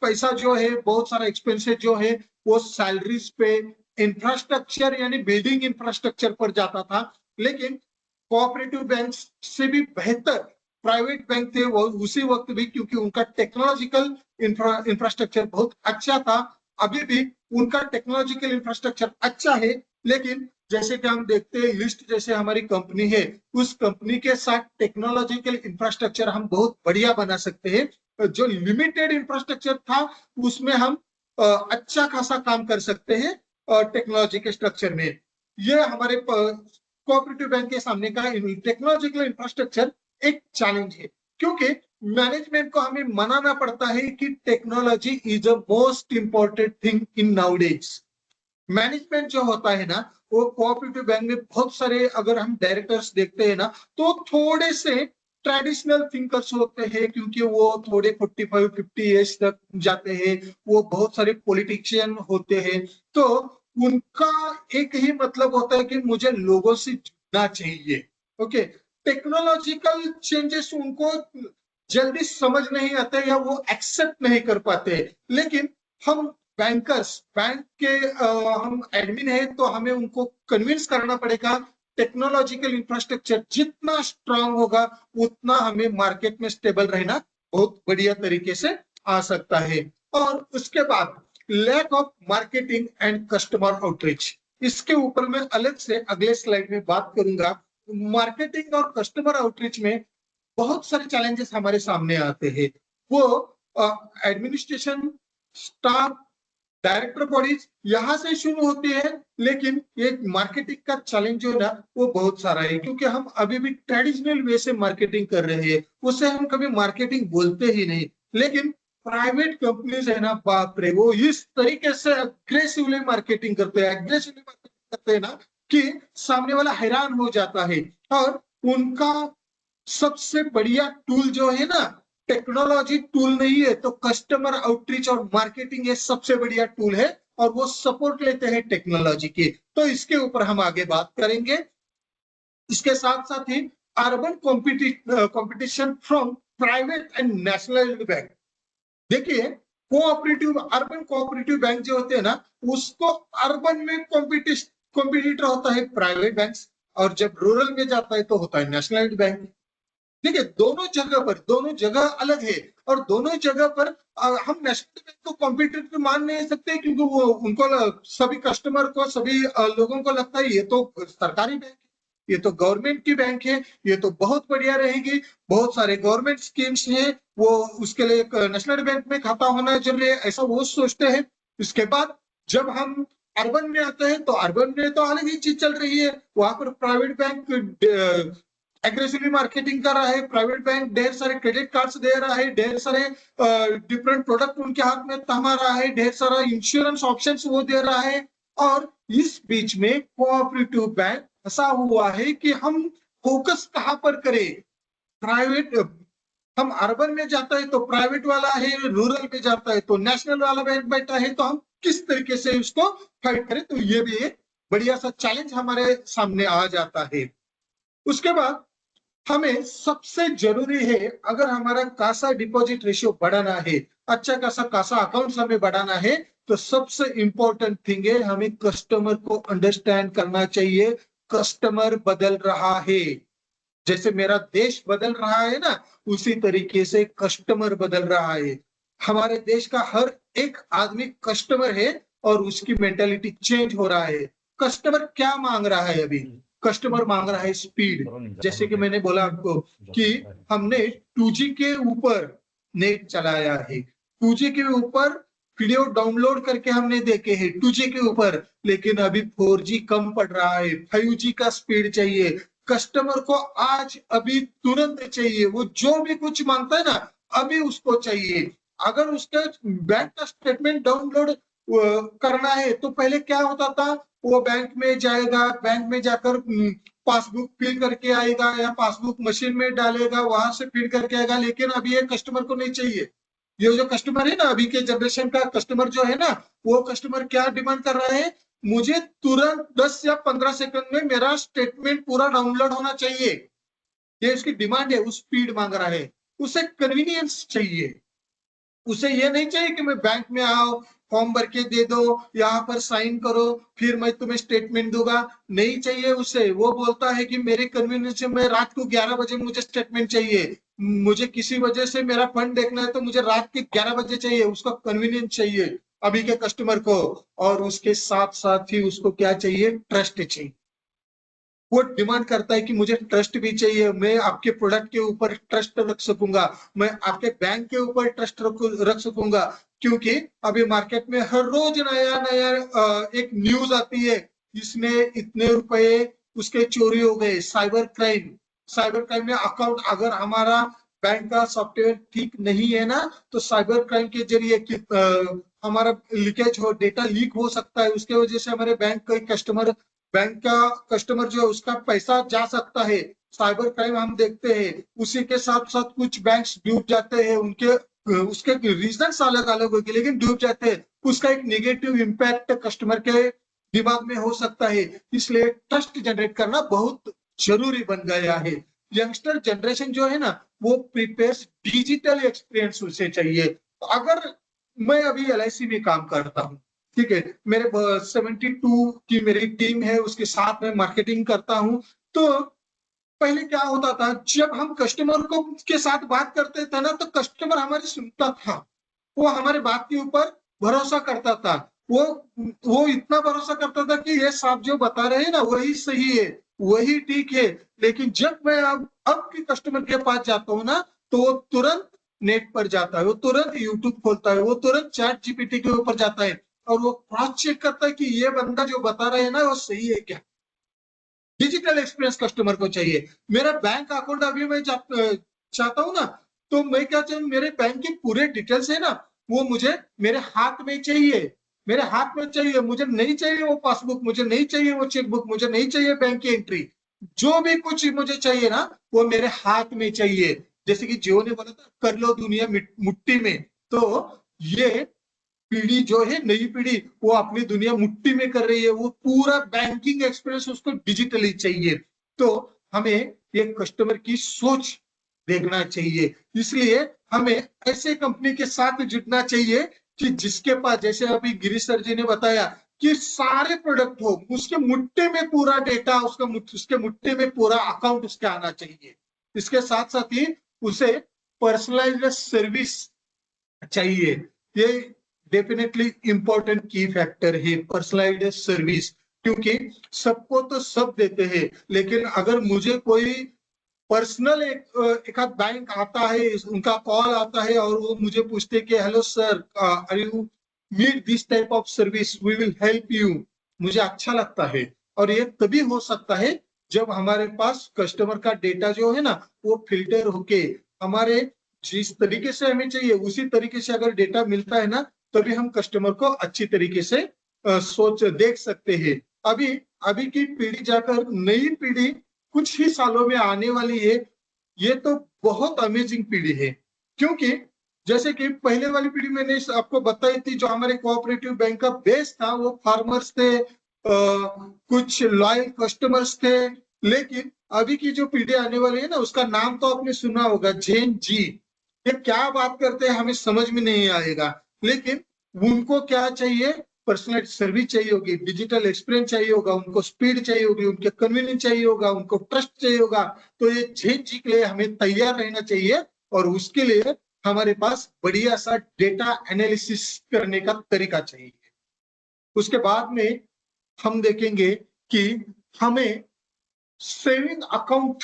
पैसा जो है, बहुत सारा एक्सपेंसेस जो है वो सैलरीज पे, इंफ्रास्ट्रक्चर यानी बिल्डिंग इंफ्रास्ट्रक्चर पर जाता था। लेकिन कोऑपरेटिव बैंक से भी बेहतर प्राइवेट बैंक थे वो उसी वक्त भी, क्योंकि उनका टेक्नोलॉजिकल इंफ्रास्ट्रक्चर बहुत अच्छा था। अभी भी उनका टेक्नोलॉजिकल इंफ्रास्ट्रक्चर अच्छा है, लेकिन जैसे कि हम देखते हैं लिस्ट जैसे हमारी कंपनी है, उस कंपनी के साथ टेक्नोलॉजिकल इंफ्रास्ट्रक्चर हम बहुत बढ़िया बना सकते हैं। जो लिमिटेड इंफ्रास्ट्रक्चर था उसमें हम अच्छा खासा काम कर सकते हैं टेक्नोलॉजी के स्ट्रक्चर में। ये हमारे कोऑपरेटिव बैंक के सामने का टेक्नोलॉजिकल इंफ्रास्ट्रक्चर एक चैलेंज है, क्योंकि मैनेजमेंट को हमें मनाना पड़ता है कि technology is the most important thing in nowadays. Management जो होता है ना वो कोऑपरेटिव बैंक में बहुत सारे, अगर हम डायरेक्टर्स देखते हैं ना तो थोड़े से ट्रेडिशनल थिंकर्स होते हैं, क्योंकि वो थोड़े 45-50 एज तक जाते हैं, वो बहुत सारे पॉलिटिशियन होते हैं, तो उनका एक ही मतलब होता है कि मुझे लोगों से जुड़ना चाहिए। ओके, टेक्नोलॉजिकल चेंजेस उनको जल्दी समझ नहीं आते या वो एक्सेप्ट नहीं कर पाते। लेकिन हम बैंकर्स, बैंक के हम एडमिन है तो हमें उनको कन्विंस करना पड़ेगा। टेक्नोलॉजिकल इंफ्रास्ट्रक्चर जितना स्ट्रांग होगा उतना हमें मार्केट में स्टेबल रहना बहुत बढ़िया तरीके से आ सकता है। और उसके बाद lack of marketing and customer outreach, इसके ऊपर मैं अलग से अगले स्लाइड में बात करूंगा। मार्केटिंग और कस्टमर आउटरीच में बहुत सारे चैलेंजेस हमारे सामने आते हैं। वो एडमिनिस्ट्रेशन, स्टाफ, डायरेक्टर बॉडीज यहाँ से शुरू होती है, लेकिन ये मार्केटिंग का चैलेंज जो है ना वो बहुत सारा है, क्योंकि हम अभी भी ट्रेडिशनल वे से मार्केटिंग कर रहे हैं, उसे हम कभी मार्केटिंग बोलते ही नहीं। लेकिन प्राइवेट कंपनीज है ना, बाप रे, वो इस तरीके से अग्रेसिवली मार्केटिंग करते हैं ना कि सामने वाला हैरान हो जाता है। और उनका सबसे बढ़िया टूल जो है ना, टेक्नोलॉजी टूल नहीं है तो कस्टमर आउटरीच और मार्केटिंग ये सबसे बढ़िया टूल है, और वो सपोर्ट लेते हैं टेक्नोलॉजी की। तो इसके ऊपर हम आगे बात करेंगे। इसके साथ साथ ही urban competition from private and national bank. देखिए, कोऑपरेटिव, अर्बन कोऑपरेटिव बैंक जो होते हैं ना, उसको अर्बन में कॉम्पिटिटर होता है प्राइवेट बैंक, और जब रूरल में जाता है तो होता है नेशनल बैंक। देखिए, दोनों जगह अलग है, और दोनों जगह पर हम नेशनल बैंक को कॉम्पिटिटर मान नहीं सकते, क्योंकि वो उनको सभी कस्टमर को, सभी लोगों को लगता है ये तो सरकारी बैंक है, ये तो गवर्नमेंट की बैंक है, ये तो बहुत बढ़िया रहेगी, बहुत सारे गवर्नमेंट स्कीम्स हैं, वो उसके लिए नेशनल बैंक में खाता होना जरूरी है, ऐसा वो सोचते हैं। इसके बाद जब हम अर्बन में आते हैं तो अर्बन में तो अलग ही चीज चल रही है। वहां पर प्राइवेट बैंक एग्रेसिवली मार्केटिंग कर रहा है, प्राइवेट बैंक ढेर सारे क्रेडिट कार्ड्स दे रहा है, ढेर सारे डिफरेंट प्रोडक्ट उनके हाथ में थमा रहा है, ढेर सारा इंश्योरेंस ऑप्शंस वो दे रहा है। और इस बीच में कोऑपरेटिव बैंक ऐसा हुआ है कि हम फोकस कहां पर करें। प्राइवेट, हम अर्बन में जाता है तो प्राइवेट वाला है, रूरल में जाता है तो नेशनल वाला बैंक बैठा है, तो हम किस तरीके से उसको फाइट करें। तो ये भी एक बढ़िया सा चैलेंज हमारे सामने आ जाता है। उसके बाद हमें सबसे जरूरी है, अगर हमारा कासा डिपॉजिट रेशियो बढ़ाना है, अच्छा खासा कासा अकाउंट हमें बढ़ाना है, तो सबसे इंपॉर्टेंट थिंग है हमें कस्टमर को अंडरस्टैंड करना चाहिए। कस्टमर बदल रहा है, जैसे मेरा देश बदल रहा है ना, उसी तरीके से कस्टमर बदल रहा है। हमारे देश का हर एक आदमी कस्टमर है, और उसकी मेंटालिटी चेंज हो रहा है। कस्टमर क्या मांग रहा है अभी? कस्टमर मांग रहा है स्पीड। जैसे कि मैंने बोला आपको कि हमने 2G के ऊपर नेट चलाया है, 2G के ऊपर वीडियो डाउनलोड करके हमने देखे हैं 2G के ऊपर, लेकिन अभी 4G कम पड़ रहा है, 5G का स्पीड चाहिए। कस्टमर को आज अभी तुरंत चाहिए, वो जो भी कुछ मांगता है ना अभी उसको चाहिए। अगर उसका बैंक का स्टेटमेंट डाउनलोड करना है तो पहले क्या होता था, वो बैंक में जाएगा, बैंक में जाकर पासबुक फिल करके आएगा, या पासबुक मशीन में डालेगा, वहां से फिल करके आएगा। लेकिन अभी ये कस्टमर को नहीं चाहिए। ये जो कस्टमर है ना, अभी के जनरेशन का कस्टमर जो है ना, वो कस्टमर क्या डिमांड कर रहा है, मुझे तुरंत 10 या 15 सेकंड में मेरा स्टेटमेंट पूरा डाउनलोड होना चाहिए। ये उसकी डिमांड है, उस स्पीड मांग रहा है। उसे कन्वीनियंस चाहिए, उसे ये नहीं चाहिए कि मैं बैंक में आओ, फॉर्म भर के दे दो, यहाँ पर साइन करो, फिर मैं तुम्हें स्टेटमेंट दूंगा। नहीं चाहिए उसे। वो बोलता है कि मेरे कन्वीनियंस से मैं रात को 11 बजे मुझे स्टेटमेंट चाहिए, मुझे किसी वजह से मेरा फंड देखना है तो मुझे रात के 11 बजे चाहिए। उसका कन्वीनियंस चाहिए अभी के कस्टमर को। और उसके साथ साथ ही उसको क्या चाहिए, ट्रस्ट चाहिए। वो डिमांड करता है कि मुझे ट्रस्ट भी चाहिए, मैं आपके प्रोडक्ट के ऊपर ट्रस्ट रख सकूंगा, मैं आपके बैंक के ऊपर ट्रस्ट रख सकूंगा। क्योंकि अभी मार्केट में हर रोज नया एक न्यूज आती है, इसमें इतने रुपए उसके चोरी हो गए। साइबर क्राइम में अकाउंट, अगर हमारा बैंक का सॉफ्टवेयर ठीक नहीं है ना, तो साइबर क्राइम के जरिए हमारा लीकेज हो, डेटा लीक हो सकता है। उसके वजह से हमारे बैंक का कस्टमर जो है उसका पैसा जा सकता है। साइबर क्राइम हम देखते हैं। उसी के साथ साथ कुछ बैंक्स डूब जाते हैं, उसके रीजंस अलग अलग होंगे, लेकिन डूब जाते हैं। उसका एक नेगेटिव इम्पैक्ट कस्टमर के दिमाग में हो सकता है। इसलिए ट्रस्ट जनरेट करना बहुत जरूरी बन गया है। यंगस्टर जनरेशन जो है ना वो प्रिपेयर्स डिजिटल एक्सपीरियंस उसे चाहिए। तो अगर मैं अभी LIC में काम करता हूँ, ठीक है, मेरे 72 की मेरी टीम है, उसके साथ में मार्केटिंग करता हूँ। तो पहले क्या होता था, जब हम कस्टमर को के साथ बात करते थे ना, तो कस्टमर हमारी सुनता था, वो हमारे बात के ऊपर भरोसा करता था। वो इतना भरोसा करता था कि ये साहब जो बता रहे हैं ना वही सही है, वही ठीक है। लेकिन जब मैं अब के कस्टमर के पास जाता हूँ ना, तो वो तुरंत नेट पर जाता है, वो तुरंत यूट्यूब खोलता है, वो तुरंत ChatGPT के ऊपर जाता है और वो क्रॉस चेक करता है कि ये बंदा जो बता रहे हैं ना वो सही है क्या। डिजिटल एक्सपीरियंस कस्टमर को चाहिए। मेरा बैंक अकाउंट अभी मैं चाहता हूँ ना, तो मैं क्या चाहिए, मेरे बैंक के पूरे डिटेल्स है ना वो मुझे मेरे हाथ में चाहिए, मेरे हाथ में चाहिए। मुझे नहीं चाहिए वो पासबुक, मुझे नहीं चाहिए वो चेकबुक, मुझे नहीं चाहिए बैंक की एंट्री। जो भी कुछ मुझे चाहिए ना वो मेरे हाथ में चाहिए। जैसे कि जियो ने बोला था कर लो दुनिया मुट्ठी में, तो ये पीढ़ी जो है, नई पीढ़ी, वो अपनी दुनिया मुट्ठी में कर रही है। वो पूरा बैंकिंग एक्सपीरियंस उसको डिजिटली चाहिए। तो हमें ये कस्टमर की सोच देखना चाहिए, इसलिए हमें ऐसे कंपनी के साथ जुड़ना चाहिए कि जिसके पास, जैसे अभी गिरीश सर जी ने बताया कि सारे प्रोडक्ट हो, उसके मुट्ठी में पूरा डेटा, उसके मुट्ठी में पूरा अकाउंट उसके आना चाहिए। इसके साथ साथ ही उसे पर्सनलाइज्ड सर्विस चाहिए। ये डेफिनेटली इंपॉर्टेंट की फैक्टर है, पर्सनलाइज्ड सर्विस। क्योंकि सबको तो सब देते हैं, लेकिन अगर मुझे कोई पर्सनल एक आध बैंक आता है, उनका कॉल आता है और वो मुझे पूछते कि hello sir, are you need this type of service, we will help you, मुझे अच्छा लगता है। और ये तभी हो सकता है जब हमारे पास कस्टमर का डेटा जो है ना वो फिल्टर होके हमारे जिस तरीके से हमें चाहिए उसी तरीके से अगर डेटा मिलता है ना, तभी हम कस्टमर को अच्छी तरीके से सोच देख सकते हैं। अभी की पीढ़ी जाकर नई पीढ़ी कुछ ही सालों में आने वाली है, ये तो बहुत अमेजिंग पीढ़ी है। क्योंकि जैसे कि पहले वाली पीढ़ी मैंने आपको बताई थी, जो हमारे कोऑपरेटिव बैंक का बेस था वो फार्मर्स थे, कुछ लॉयल कस्टमर्स थे। लेकिन अभी की जो पीढ़ी आने वाली है ना, उसका नाम तो आपने सुना होगा, जेन जी। ये क्या बात करते हैं हमें समझ में नहीं आएगा, लेकिन उनको क्या चाहिए, पर्सनल सर्विस चाहिए होगी, डिजिटल एक्सपीरियंस चाहिए होगा, उनको स्पीड चाहिए होगी, उनके कन्वीनियंस चाहिए होगा, उनको ट्रस्ट चाहिए होगा। तो ये जेन जी के लिए हमें तैयार रहना चाहिए और उसके लिए हमारे पास बढ़िया सा डेटा एनालिसिस करने का तरीका चाहिए। उसके बाद में हम देखेंगे कि हमें सेविंग अकाउंट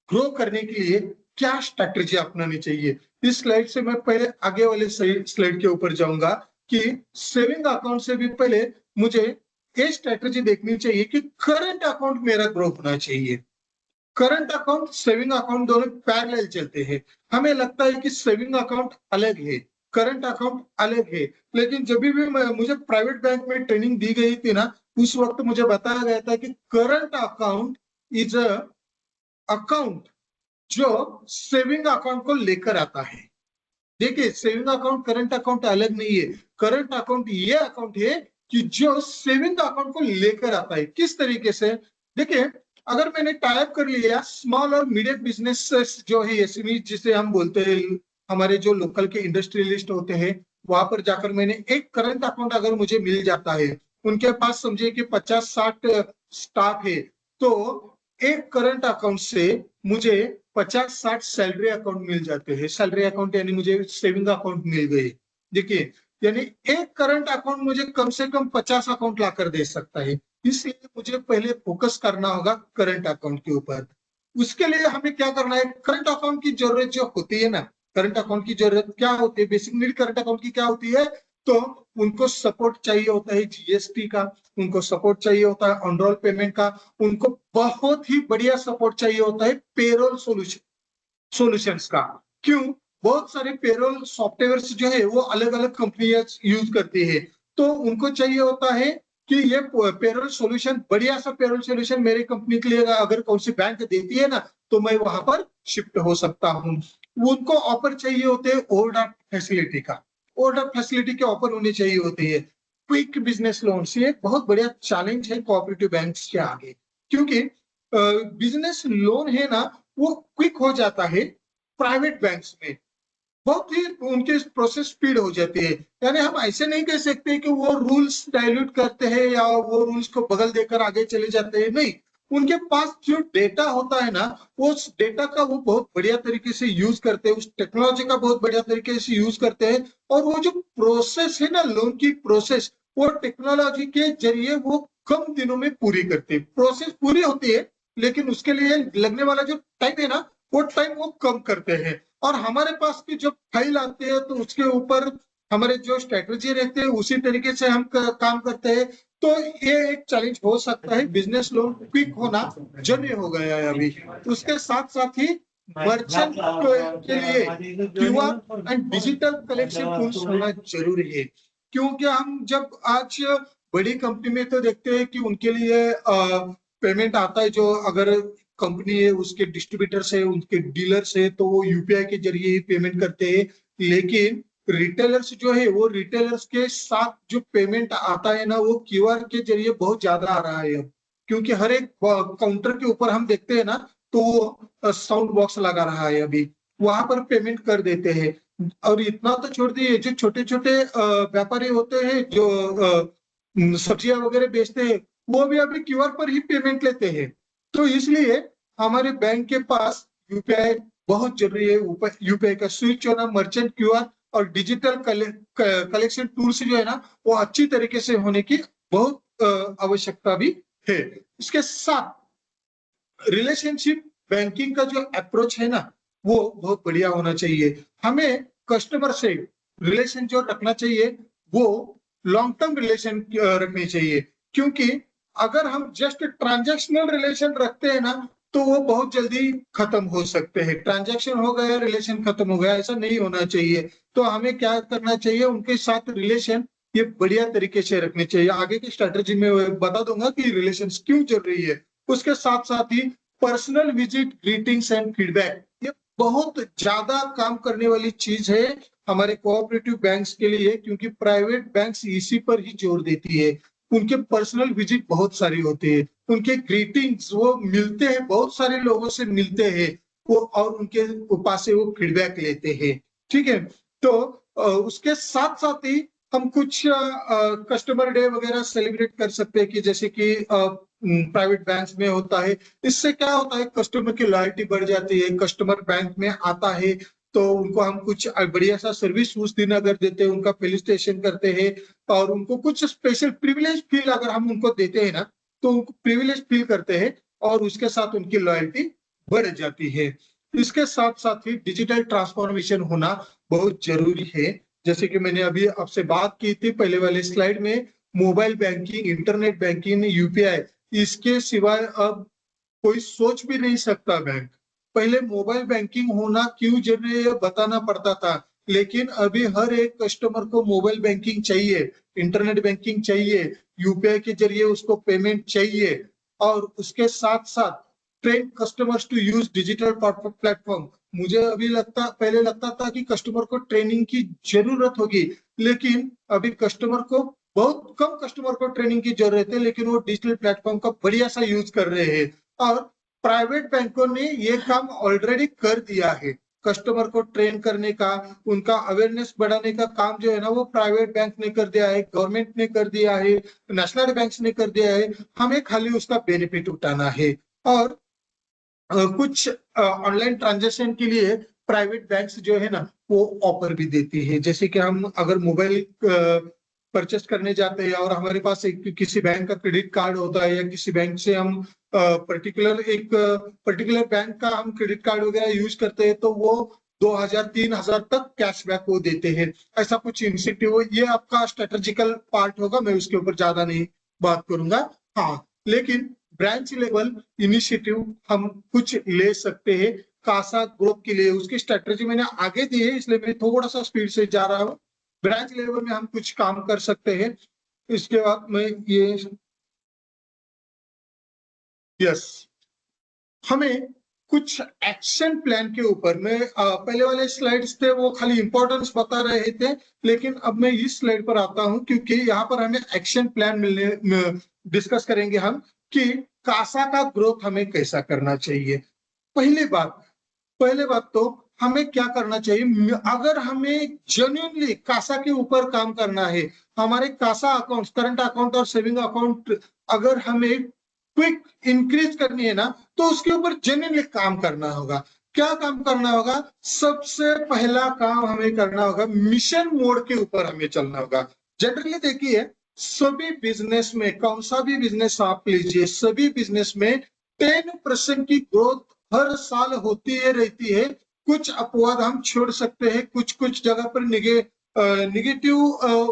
ग्रो करने के लिए क्या स्ट्रैटेजी अपनानी चाहिए। इस स्लाइड से मैं पहले आगे वाले स्लाइड के ऊपर जाऊंगा कि सेविंग अकाउंट से भी पहले मुझे ये स्ट्रैटेजी देखनी चाहिए कि करंट अकाउंट मेरा ग्रो होना चाहिए। करंट अकाउंट सेविंग अकाउंट दोनों पैरेलल चलते हैं। हमें लगता है कि सेविंग अकाउंट अलग है, करंट अकाउंट अलग है, लेकिन जब भी मुझे प्राइवेट बैंक में ट्रेनिंग दी गई थी ना, उस वक्त मुझे बताया गया था कि current account is a account जो सेविंग अकाउंट को लेकर आता है। देखिए, सेविंग अकाउंट करंट अकाउंट अलग नहीं है। करंट अकाउंट ये अकाउंट है कि जो सेविंग अकाउंट को लेकर आता है। किस तरीके से, देखिए, अगर मैंने टाइप कर लिया स्मॉल और मीडियम बिजनेस जो है एसएमई जिसे हम बोलते हैं, हमारे जो लोकल के इंडस्ट्रियलिस्ट होते हैं, वहां पर जाकर मैंने एक करंट अकाउंट अगर मुझे मिल जाता है, उनके पास समझिए कि 50-60 स्टाफ है, तो एक करंट अकाउंट से मुझे 50-60 सैलरी अकाउंट मिल जाते हैं। सैलरी अकाउंट यानी मुझे सेविंग अकाउंट मिल गए। देखिए, यानी एक करंट अकाउंट मुझे कम से कम 50 अकाउंट लाकर दे सकता है। इसलिए मुझे पहले फोकस करना होगा करंट अकाउंट के ऊपर। उसके लिए हमें क्या करना है, करंट अकाउंट की जरूरत जो होती है ना, करंट अकाउंट की जरूरत क्या होती है, बेसिक नीड करंट अकाउंट की क्या होती है, तो उनको सपोर्ट चाहिए होता है जीएसटी का, उनको सपोर्ट चाहिए होता है ऑन रोल पेमेंट का, उनको बहुत ही बढ़िया सपोर्ट चाहिए होता है पेरोल सॉल्यूशंस का। क्यों, बहुत सारे पेरोल सॉफ्टवेयर जो है वो अलग अलग कंपनियां यूज करती है, तो उनको चाहिए होता है कि ये पेरोल सॉल्यूशन, बढ़िया सा पेरोल सॉल्यूशन मेरी कंपनी के लिए अगर कौन सी बैंक देती है ना, तो मैं वहां पर शिफ्ट हो सकता हूँ। उनको ऑफर चाहिए होते हैं ओवरड्राफ्ट फैसिलिटी का, ओवरड्राफ्ट फैसिलिटी के ऑफर होने चाहिए होते हैं। क्विक बिजनेस लोन ये बहुत बढ़िया चैलेंज है कोऑपरेटिव बैंक्स के आगे, क्योंकि बिजनेस लोन है ना वो क्विक हो जाता है। प्राइवेट बैंक्स में बहुत ही उनकी प्रोसेस स्पीड हो जाती है। यानी हम ऐसे नहीं कह सकते कि वो रूल्स डाइल्यूट करते हैं या वो रूल्स को बगल देकर आगे चले जाते हैं, नहीं। उनके पास जो डेटा होता है ना, उस डेटा का वो बहुत बढ़िया तरीके से यूज करते हैं, उस टेक्नोलॉजी का बहुत बढ़िया तरीके से यूज करते हैं। और वो जो प्रोसेस है ना, लोन की प्रोसेस, वो टेक्नोलॉजी के जरिए वो कम दिनों में पूरी करते हैं। प्रोसेस पूरी होती है, लेकिन उसके लिए लगने वाला जो टाइम है ना, वो टाइम वो कम करते हैं। और हमारे पास की जब फाइल आती है तो उसके ऊपर हमारे जो स्ट्रेटेजी रहते हैं उसी तरीके से हम काम करते हैं। तो ये एक चैलेंज हो सकता है। बिजनेस लोन क्विक होना जरूरी हो गया है अभी। उसके साथ साथ ही मर्चेंट के लिए QR and digital collection tools होना जरूरी है। क्योंकि हम जब आज बड़ी कंपनी में तो देखते हैं कि उनके लिए पेमेंट आता है, जो अगर कंपनी है उसके डिस्ट्रीब्यूटर से, उनके डीलर से, तो वो यूपीआई के जरिए ही पेमेंट करते हैं। लेकिन रिटेलर्स जो है, वो रिटेलर्स के साथ जो पेमेंट आता है ना, वो क्यूआर के जरिए बहुत ज्यादा आ रहा है अब। क्योंकि हर एक काउंटर के ऊपर हम देखते हैं ना, तो वो साउंड बॉक्स लगा रहा है अभी, वहां पर पेमेंट कर देते हैं। और इतना तो छोड़ दिए, जो छोटे छोटे व्यापारी होते हैं जो सब्जियां वगैरह बेचते हैं, वो भी अभी क्यूआर पर ही पेमेंट लेते हैं। तो इसलिए हमारे बैंक के पास यूपीआई बहुत जरूरी है। यूपीआई का स्विच होना, मर्चेंट क्यूआर और डिजिटल कलेक्शन टूल्स जो है ना, वो अच्छी तरीके से होने की बहुत आवश्यकता भी है। इसके साथ रिलेशनशिप बैंकिंग का जो अप्रोच है ना, वो बहुत बढ़िया होना चाहिए। हमें कस्टमर से रिलेशन जो रखना चाहिए, वो लॉन्ग टर्म रिलेशन रखनी चाहिए। क्योंकि अगर हम जस्ट ट्रांजैक्शनल रिलेशन रखते हैं ना, तो वो बहुत जल्दी खत्म हो सकते हैं। ट्रांजैक्शन हो गया, रिलेशन खत्म हो गया, ऐसा नहीं होना चाहिए। तो हमें क्या करना चाहिए, उनके साथ रिलेशन ये बढ़िया तरीके से रखने चाहिए। आगे की स्ट्रेटेजी में बता दूंगा कि रिलेशन क्यों जरूरी है। उसके साथ साथ ही personal visit, greetings and feedback, ये बहुत ज्यादा काम करने वाली चीज है हमारे कोऑपरेटिव बैंक्स के लिए। क्योंकि प्राइवेट बैंक्स इसी पर ही जोर देती है। उनके पर्सनल विजिट बहुत सारी होती है, उनके ग्रीटिंग्स, वो मिलते हैं, बहुत सारे लोगों से मिलते हैं वो, और उनके पास से वो फीडबैक लेते हैं। ठीक है। तो उसके साथ साथ ही हम कुछ कस्टमर डे वगैरह सेलिब्रेट कर सकते हैं, कि जैसे कि प्राइवेट बैंक्स में होता है। इससे क्या होता है, कस्टमर की लॉयल्टी बढ़ जाती है। कस्टमर बैंक में आता है तो उनको हम कुछ बढ़िया सा सर्विस उस दिन अगर देते हैं, उनका फेलिसिटेशन करते हैं, और उनको कुछ स्पेशल प्रिविलेज फील अगर हम उनको देते हैं ना, तो उनको प्रिविलेज फील करते हैं, और उसके साथ उनकी लॉयल्टी बढ़ जाती है। इसके साथ साथ ही डिजिटल ट्रांसफॉर्मेशन होना बहुत जरूरी है। जैसे कि मैंने अभी आपसे बात की थी पहले वाले स्लाइड में, mobile banking, internet banking, UPI, इसके सिवाय अब कोई सोच भी नहीं सकता बैंक। पहले मोबाइल बैंकिंग होना क्यों जरूरी है बताना पड़ता था, लेकिन अभी हर एक कस्टमर को मोबाइल बैंकिंग चाहिए, इंटरनेट बैंकिंग चाहिए, यूपीआई के जरिए उसको पेमेंट चाहिए। और उसके साथ साथ train customers to use digital platform. मुझे अभी पहले लगता था कि कस्टमर को ट्रेनिंग की जरूरत होगी, लेकिन अभी बहुत कम कस्टमर को ट्रेनिंग की जरूरत है, लेकिन वो डिजिटल प्लेटफॉर्म का बढ़िया सा यूज कर रहे हैं। और प्राइवेट बैंकों ने ये काम ऑलरेडी कर दिया है। कस्टमर को ट्रेन करने का, उनका अवेयरनेस बढ़ाने का काम जो है ना, वो प्राइवेट बैंक ने कर दिया है, गवर्नमेंट ने कर दिया है, नेशनल बैंक ने कर दिया है। हमें खाली उसका बेनिफिट उठाना है। और कुछ ऑनलाइन ट्रांजैक्शन के लिए प्राइवेट बैंक्स जो है ना, वो ऑफर भी देती है। जैसे कि हम अगर मोबाइल परचेस करने जाते हैं और हमारे पास किसी बैंक का क्रेडिट कार्ड होता है, या किसी बैंक से हम पर्टिकुलर बैंक का हम क्रेडिट कार्ड वगैरह यूज करते हैं, तो वो 2000-3000 तक कैशबैक वो देते हैं। ऐसा कुछ इंसेंटिव, ये आपका स्ट्रेटेजिकल पार्ट होगा, मैं उसके ऊपर ज्यादा नहीं बात करूंगा। हाँ, लेकिन ब्रांच लेवल इनिशिएटिव हम कुछ ले सकते हैं कासा ग्रोथ के लिए। उसकी स्ट्रेटेजी मैंने आगे दी है, इसलिए मैं थोड़ा सा स्पीड से जा रहा हूँ। ब्रांच लेवल में हम कुछ काम कर सकते हैं। इसके बाद मैं हमें कुछ एक्शन प्लान के ऊपर, मैं पहले वाले स्लाइड्स थे वो खाली इंपॉर्टेंस बता रहे थे, लेकिन अब मैं इस स्लाइड पर आता हूं, क्योंकि यहाँ पर हमें एक्शन प्लान डिस्कस करेंगे हम कि कासा का ग्रोथ हमें कैसा करना चाहिए। पहले बात तो हमें क्या करना चाहिए, अगर हमें जेन्युइनली कासा के ऊपर काम करना है, हमारे कासा अकाउंट, करंट अकाउंट और सेविंग अकाउंट अगर हमें क्विक इंक्रीज करनी है ना, तो उसके ऊपर जेन्युइनली काम करना होगा। क्या काम करना होगा? सबसे पहला काम हमें करना होगा, मिशन मोड के ऊपर हमें चलना होगा। जनरली देखिए, सभी बिजनेस में, कौन सा भी बिजनेस आप लीजिए, सभी बिजनेस में 10% की ग्रोथ हर साल होती है, रहती है। कुछ अपवाद हम छोड़ सकते हैं, कुछ जगह पर निगेटिव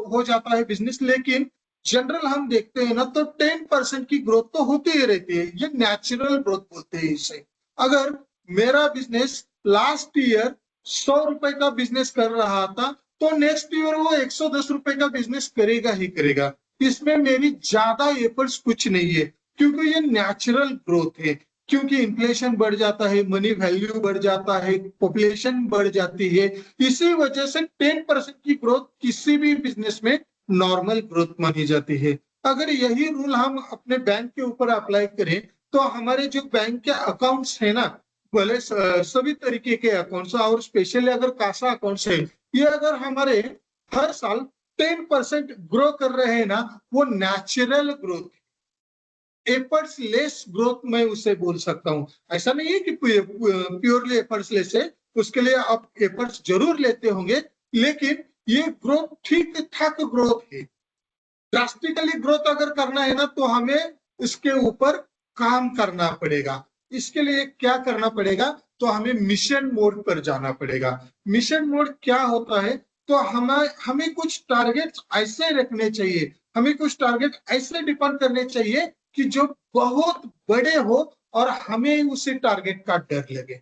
हो जाता है बिजनेस, लेकिन जनरल हम देखते हैं ना, तो 10% की ग्रोथ तो होती ही रहती है। ये नेचुरल ग्रोथ बोलते हैं इसे। अगर मेरा बिजनेस लास्ट ईयर 100 रुपए का बिजनेस कर रहा था, तो नेक्स्ट ईयर वो 110 रुपए का बिजनेस करेगा ही करेगा। इसमें मेरी ज्यादा एफर्ट्स कुछ नहीं है, क्योंकि ये नेचुरल ग्रोथ है। क्योंकि इन्फ्लेशन बढ़ जाता है, मनी वैल्यू बढ़ जाता है, पॉपुलेशन बढ़ जाती है, इसी वजह से 10% की ग्रोथ किसी भी बिजनेस में नॉर्मल ग्रोथ मानी जाती है। अगर यही रूल हम अपने बैंक के ऊपर अप्लाई करें, तो हमारे जो बैंक के अकाउंट्स है ना, भले सभी तरीके के अकाउंट्स, और स्पेशली अगर कासा अकाउंट्स है, ये अगर हमारे हर साल 10% ग्रो कर रहे हैं ना, वो natural growth, efforts less growth मैं उसे बोल सकता हूँ। ऐसा नहीं है कि प्योरली एफर्ट्स लेस है, उसके लिए आप एफर्ट्स जरूर लेते होंगे, लेकिन ये ग्रोथ ठीक ठाक ग्रोथ है। ड्रास्टिकली ग्रोथ अगर करना है ना, तो हमें इसके ऊपर काम करना पड़ेगा। इसके लिए क्या करना पड़ेगा? तो हमें मिशन मोड पर जाना पड़ेगा। मिशन मोड क्या होता है? तो हमें कुछ टारगेट ऐसे रखने चाहिए, हमें कुछ टारगेट ऐसे डिफाइन करने चाहिए कि जो बहुत बड़े हो और हमें उसे टारगेट का डर लगे।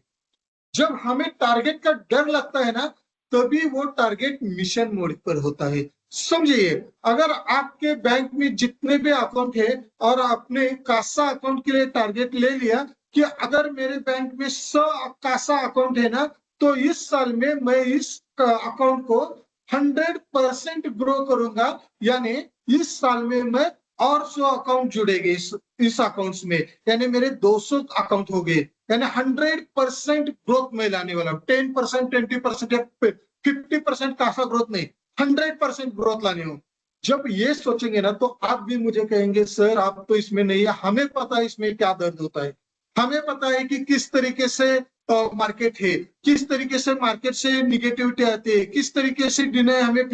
जब हमें टारगेट का डर लगता है ना, तभी वो टारगेट मिशन मोड पर होता है। समझिए, अगर आपके बैंक में जितने भी अकाउंट है और आपने कासा अकाउंट के लिए टारगेट ले लिया कि अगर मेरे बैंक में 100 कासा अकाउंट है ना, तो इस साल में मैं इस अकाउंट को 100% ग्रो करूंगा, यानी इस साल में मैं और 100 अकाउंट जुड़ेंगे इस अकाउंट्स में, यानी मेरे 200 अकाउंट हो गए, यानी 100% ग्रोथ में लाने वाला हूं। 10%, 20% या 50% कासा ग्रोथ नहीं, 100% ग्रोथ लाने हो। जब ये सोचेंगे ना, तो आप भी मुझे कहेंगे, सर आप तो इसमें नहीं है, हमें पता है इसमें क्या दर्द होता है, हमें पता है कि किस तरीके से मार्केट है, किस तरीके से मार्केट से निगेटिविटी आती है, किस तरीके से डिनाई हमें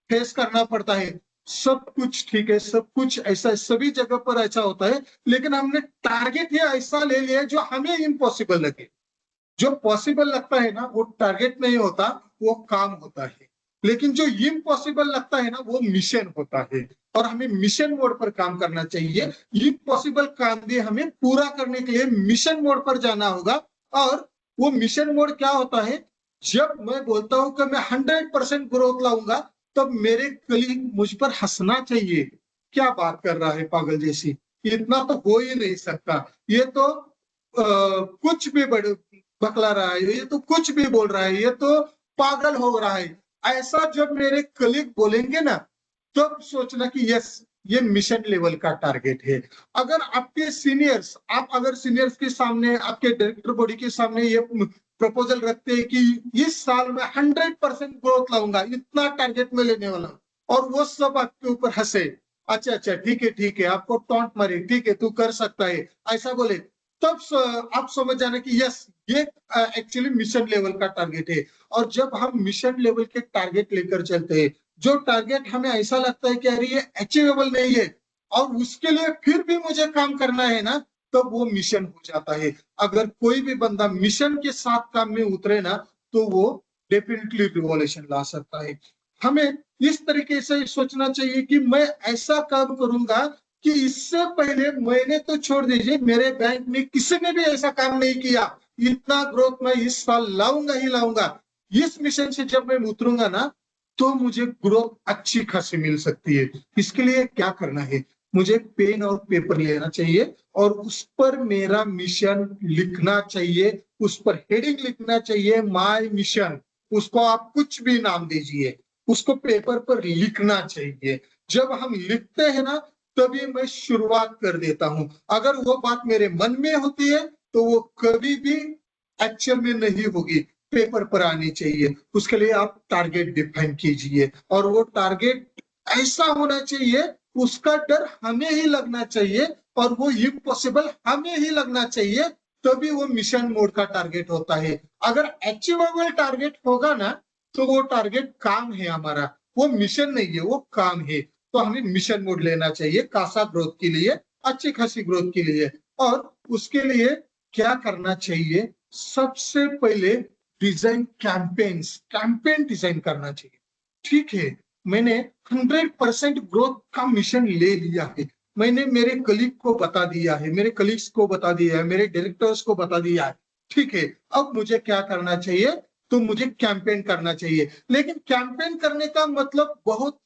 फेस करना पड़ता है। सब कुछ ठीक है, सब कुछ ऐसा, सभी जगह पर ऐसा होता है, लेकिन हमने टारगेट ही ऐसा ले लिया जो हमें इम्पॉसिबल लगे। जो पॉसिबल लगता है ना, वो टारगेट नहीं होता, वो काम होता है। लेकिन जो इम्पॉसिबल लगता है ना, वो मिशन होता है, और हमें मिशन मोड पर काम करना चाहिए। इम्पॉसिबल काम भी हमें पूरा करने के लिए मिशन मोड पर जाना होगा। और वो मिशन मोड क्या होता है? जब मैं बोलता हूं कि मैं 100% ग्रोथ लाऊंगा, तब मेरे कलीग मुझ पर हंसना चाहिए, क्या बात कर रहा है पागल जैसी, इतना तो हो ही नहीं सकता, ये तो कुछ भी बकला रहा है, ये तो कुछ भी बोल रहा है, ये तो पागल हो रहा है। ऐसा जब मेरे कलीग बोलेंगे ना, तब सोचना कि यस, ये मिशन लेवल का टारगेट है। अगर आपके सीनियर्स, आप अगर सीनियर्स के सामने, आपके डायरेक्टर बॉडी के सामने ये प्रपोजल रखते हैं कि इस साल में 100% ग्रोथ लाऊंगा, इतना टारगेट में लेने वाला, और वो सब आपके ऊपर हंसे, अच्छा अच्छा ठीक है, आपको टॉन्ट मारे, ठीक है तू कर सकता है, ऐसा बोले, तब आप समझ जाना कि यस, ये एक्चुअली मिशन लेवल का टारगेट है। और जब हम मिशन लेवल के टारगेट लेकर चलते हैं, जो टारगेट हमें ऐसा लगता है कि अरे ये अचीवेबल नहीं है, और उसके लिए फिर भी मुझे काम करना है ना, तब वो मिशन हो जाता है। अगर कोई भी बंदा मिशन के साथ काम में उतरे ना, तो वो डेफिनेटली रिवॉल्यूशन ला सकता है। हमें इस तरीके से सोचना चाहिए कि मैं ऐसा काम करूंगा कि इससे पहले, मैंने तो छोड़ दीजिए, मेरे बैंक में किसी ने भी ऐसा काम नहीं किया, इतना ग्रोथ मैं इस साल लाऊंगा ही लाऊंगा। इस मिशन से जब मैं उतरूंगा ना, तो मुझे ग्रोथ अच्छी खासी मिल सकती है। इसके लिए क्या करना है? मुझे पेन और पेपर लेना चाहिए, और उस पर मेरा मिशन लिखना चाहिए, उस पर हेडिंग लिखना चाहिए, माय मिशन। उसको आप कुछ भी नाम दीजिए, उसको पेपर पर लिखना चाहिए। जब हम लिखते हैं ना, तभी मैं शुरुआत कर देता हूं। अगर वो बात मेरे मन में होती है, तो वो कभी भी एक्चुअल में नहीं होगी, पेपर पर आनी चाहिए। उसके लिए आप टारगेट डिफाइन कीजिए और वो टारगेट ऐसा होना चाहिए, उसका डर हमें ही लगना चाहिए और वो इम्पॉसिबल हमें ही लगना चाहिए, तभी वो मिशन मोड का टारगेट होता है। अगर अचीवेबल टारगेट होगा ना तो वो टारगेट काम है हमारा, वो मिशन नहीं है, वो काम है। तो हमें मिशन मोड लेना चाहिए कासा ग्रोथ के लिए, अच्छी खासी ग्रोथ के लिए। और उसके लिए क्या करना चाहिए, सबसे पहले डिजाइन कैंपेन डिजाइन करना चाहिए। ठीक है, मैंने 100% ग्रोथ का मिशन ले लिया है, मैंने मेरे कलीग को बता दिया है, मेरे कलीग्स को बता दिया है, मेरे डायरेक्टर्स को बता दिया है। ठीक है, अब मुझे क्या करना चाहिए, तो मुझे कैंपेन करना चाहिए। लेकिन कैंपेन करने का मतलब बहुत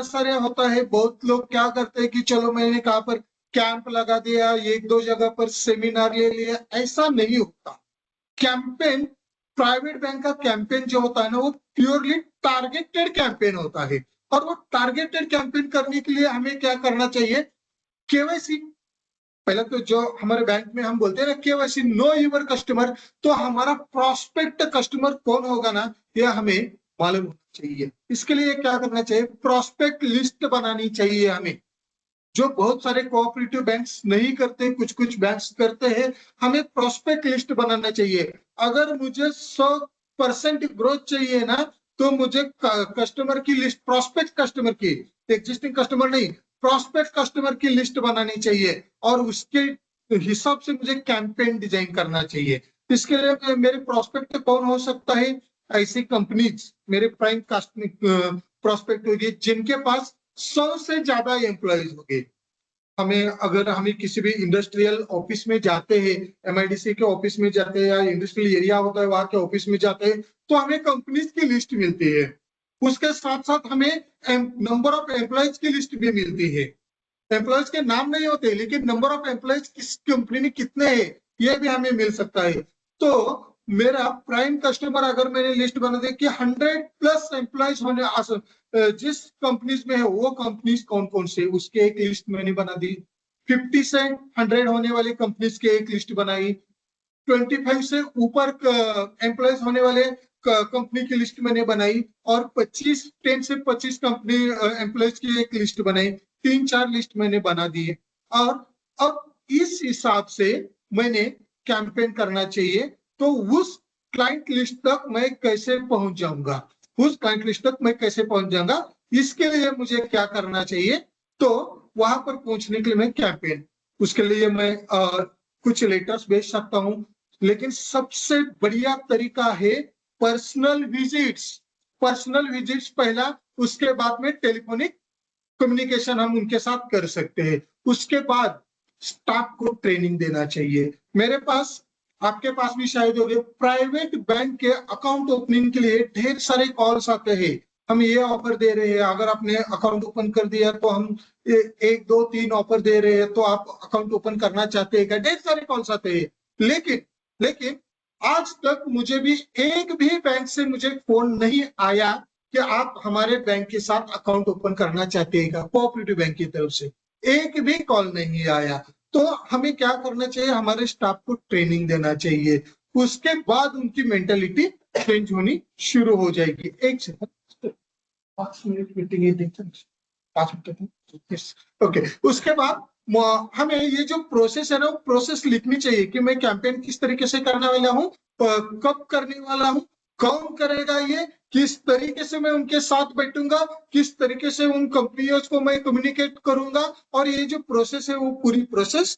सारे होता है। बहुत लोग क्या करते हैं कि चलो मैंने कहाँ पर कैंप लगा दिया, एक दो जगह पर सेमिनार ले लिया, ऐसा नहीं होता। कैंपेन, प्राइवेट बैंक का कैंपेन जो होता है ना, वो प्योरली टारगेटेड कैंपेन होता है। और वो टारगेटेड कैंपेन करने के लिए हमें क्या करना चाहिए, केवाईसी। पहले तो जो हमारे बैंक में हम बोलते हैं ना केवाईसी, नो यूर कस्टमर, तो हमारा प्रोस्पेक्ट कस्टमर कौन होगा ना, ये हमें मालूम होना चाहिए। इसके लिए क्या करना चाहिए, प्रोस्पेक्ट लिस्ट बनानी चाहिए हमें, जो बहुत सारे कोऑपरेटिव बैंक्स नहीं करते, कुछ कुछ बैंक्स करते हैं। हमें प्रोस्पेक्ट लिस्ट बनाना चाहिए। अगर मुझे 100% ग्रोथ चाहिए ना, तो मुझे कस्टमर की लिस्ट, प्रोस्पेक्ट कस्टमर की, एग्जिस्टिंग कस्टमर नहीं, प्रोस्पेक्ट कस्टमर की लिस्ट बनानी चाहिए और उसके हिसाब से मुझे कैंपेन डिजाइन करना चाहिए। इसके लिए मेरे प्रोस्पेक्ट कौन हो सकता है, ऐसी कंपनीज मेरे प्राइम प्रोस्पेक्ट होगी जिनके पास 100 से ज्यादा एम्प्लॉयज होंगे। अगर हमें किसी भी इंडस्ट्रियल ऑफिस में जाते हैं, एमआईडीसी के ऑफिस में जाते हैं या इंडस्ट्रियल एरिया होता है वहां के ऑफिस में जाते हैं, तो हमें कंपनीज की लिस्ट मिलती है। उसके साथ साथ हमें नंबर ऑफ एम्प्लॉयज की लिस्ट भी मिलती है। एम्प्लॉयज के नाम नहीं होते, लेकिन नंबर ऑफ एम्प्लॉयज किस कंपनी में कितने हैं ये भी हमें मिल सकता है। तो मेरा प्राइम कस्टमर, अगर मैंने लिस्ट बना दी कि 100+ एम्प्लॉयज होने जिस कंपनीज में है, वो कंपनीज कौन कौन से, उसके एक लिस्ट मैंने बना दी। 50 से 100 होने वाली कंपनीज की एक लिस्ट बनाई। 25 से ऊपर एम्प्लॉयज होने वाले कंपनी की लिस्ट मैंने बनाई। और 10 से 25 कंपनी एम्प्लॉयज की एक लिस्ट बनाई। 3-4 लिस्ट मैंने बना दी है। और अब इस हिसाब से मैंने कैंपेन करना चाहिए। तो उस क्लाइंट लिस्ट तक मैं कैसे पहुंच जाऊंगा, उस क्लाइंट लिस्ट तक मैं कैसे पहुंच जाऊंगा, इसके लिए मुझे क्या करना चाहिए, तो वहां पर पहुंचने के लिए मैं कैंपेन, उसके लिए मैं कुछ लेटर्स भेज सकता हूं। लेकिन सबसे बढ़िया तरीका है पर्सनल विजिट्स पहला, उसके बाद में टेलीफोनिक कम्युनिकेशन हम उनके साथ कर सकते हैं। उसके बाद स्टाफ को ट्रेनिंग देना चाहिए। मेरे पास, आपके पास भी शायद होंगे, प्राइवेट बैंक के अकाउंट ओपनिंग के लिए ढेर सारे कॉल्स आते हैं। हम ये ऑफर दे रहे हैं, अगर आपने अकाउंट ओपन कर दिया तो हम 1, 2, 3 ऑफर दे रहे हैं, तो आप अकाउंट ओपन करना चाहते हैं क्या, ढेर सारे कॉल्स आते हैं। लेकिन आज तक मुझे भी एक भी बैंक से मुझे फोन नहीं आया कि आप हमारे बैंक के साथ अकाउंट ओपन करना चाहते हैं, कोऑपरेटिव बैंक की तरफ से एक भी कॉल नहीं आया। तो हमें क्या करना चाहिए, हमारे स्टाफ को ट्रेनिंग देना चाहिए। उसके बाद उनकी मेंटालिटी चेंज होनी शुरू हो जाएगी। 1 सेकंड, 5 मिनट मीटिंग है, 5 मिनट, ओके। उसके बाद हमें ये जो प्रोसेस है ना, प्रोसेस लिखनी चाहिए कि मैं कैंपेन किस तरीके से करने वाला हूँ, कब करने वाला हूँ, कौन करेगा ये, किस तरीके से मैं उनके साथ बैठूंगा, किस तरीके से उन कंपनियों को मैं कम्युनिकेट करूंगा। और ये जो प्रोसेस है, वो पूरी प्रोसेस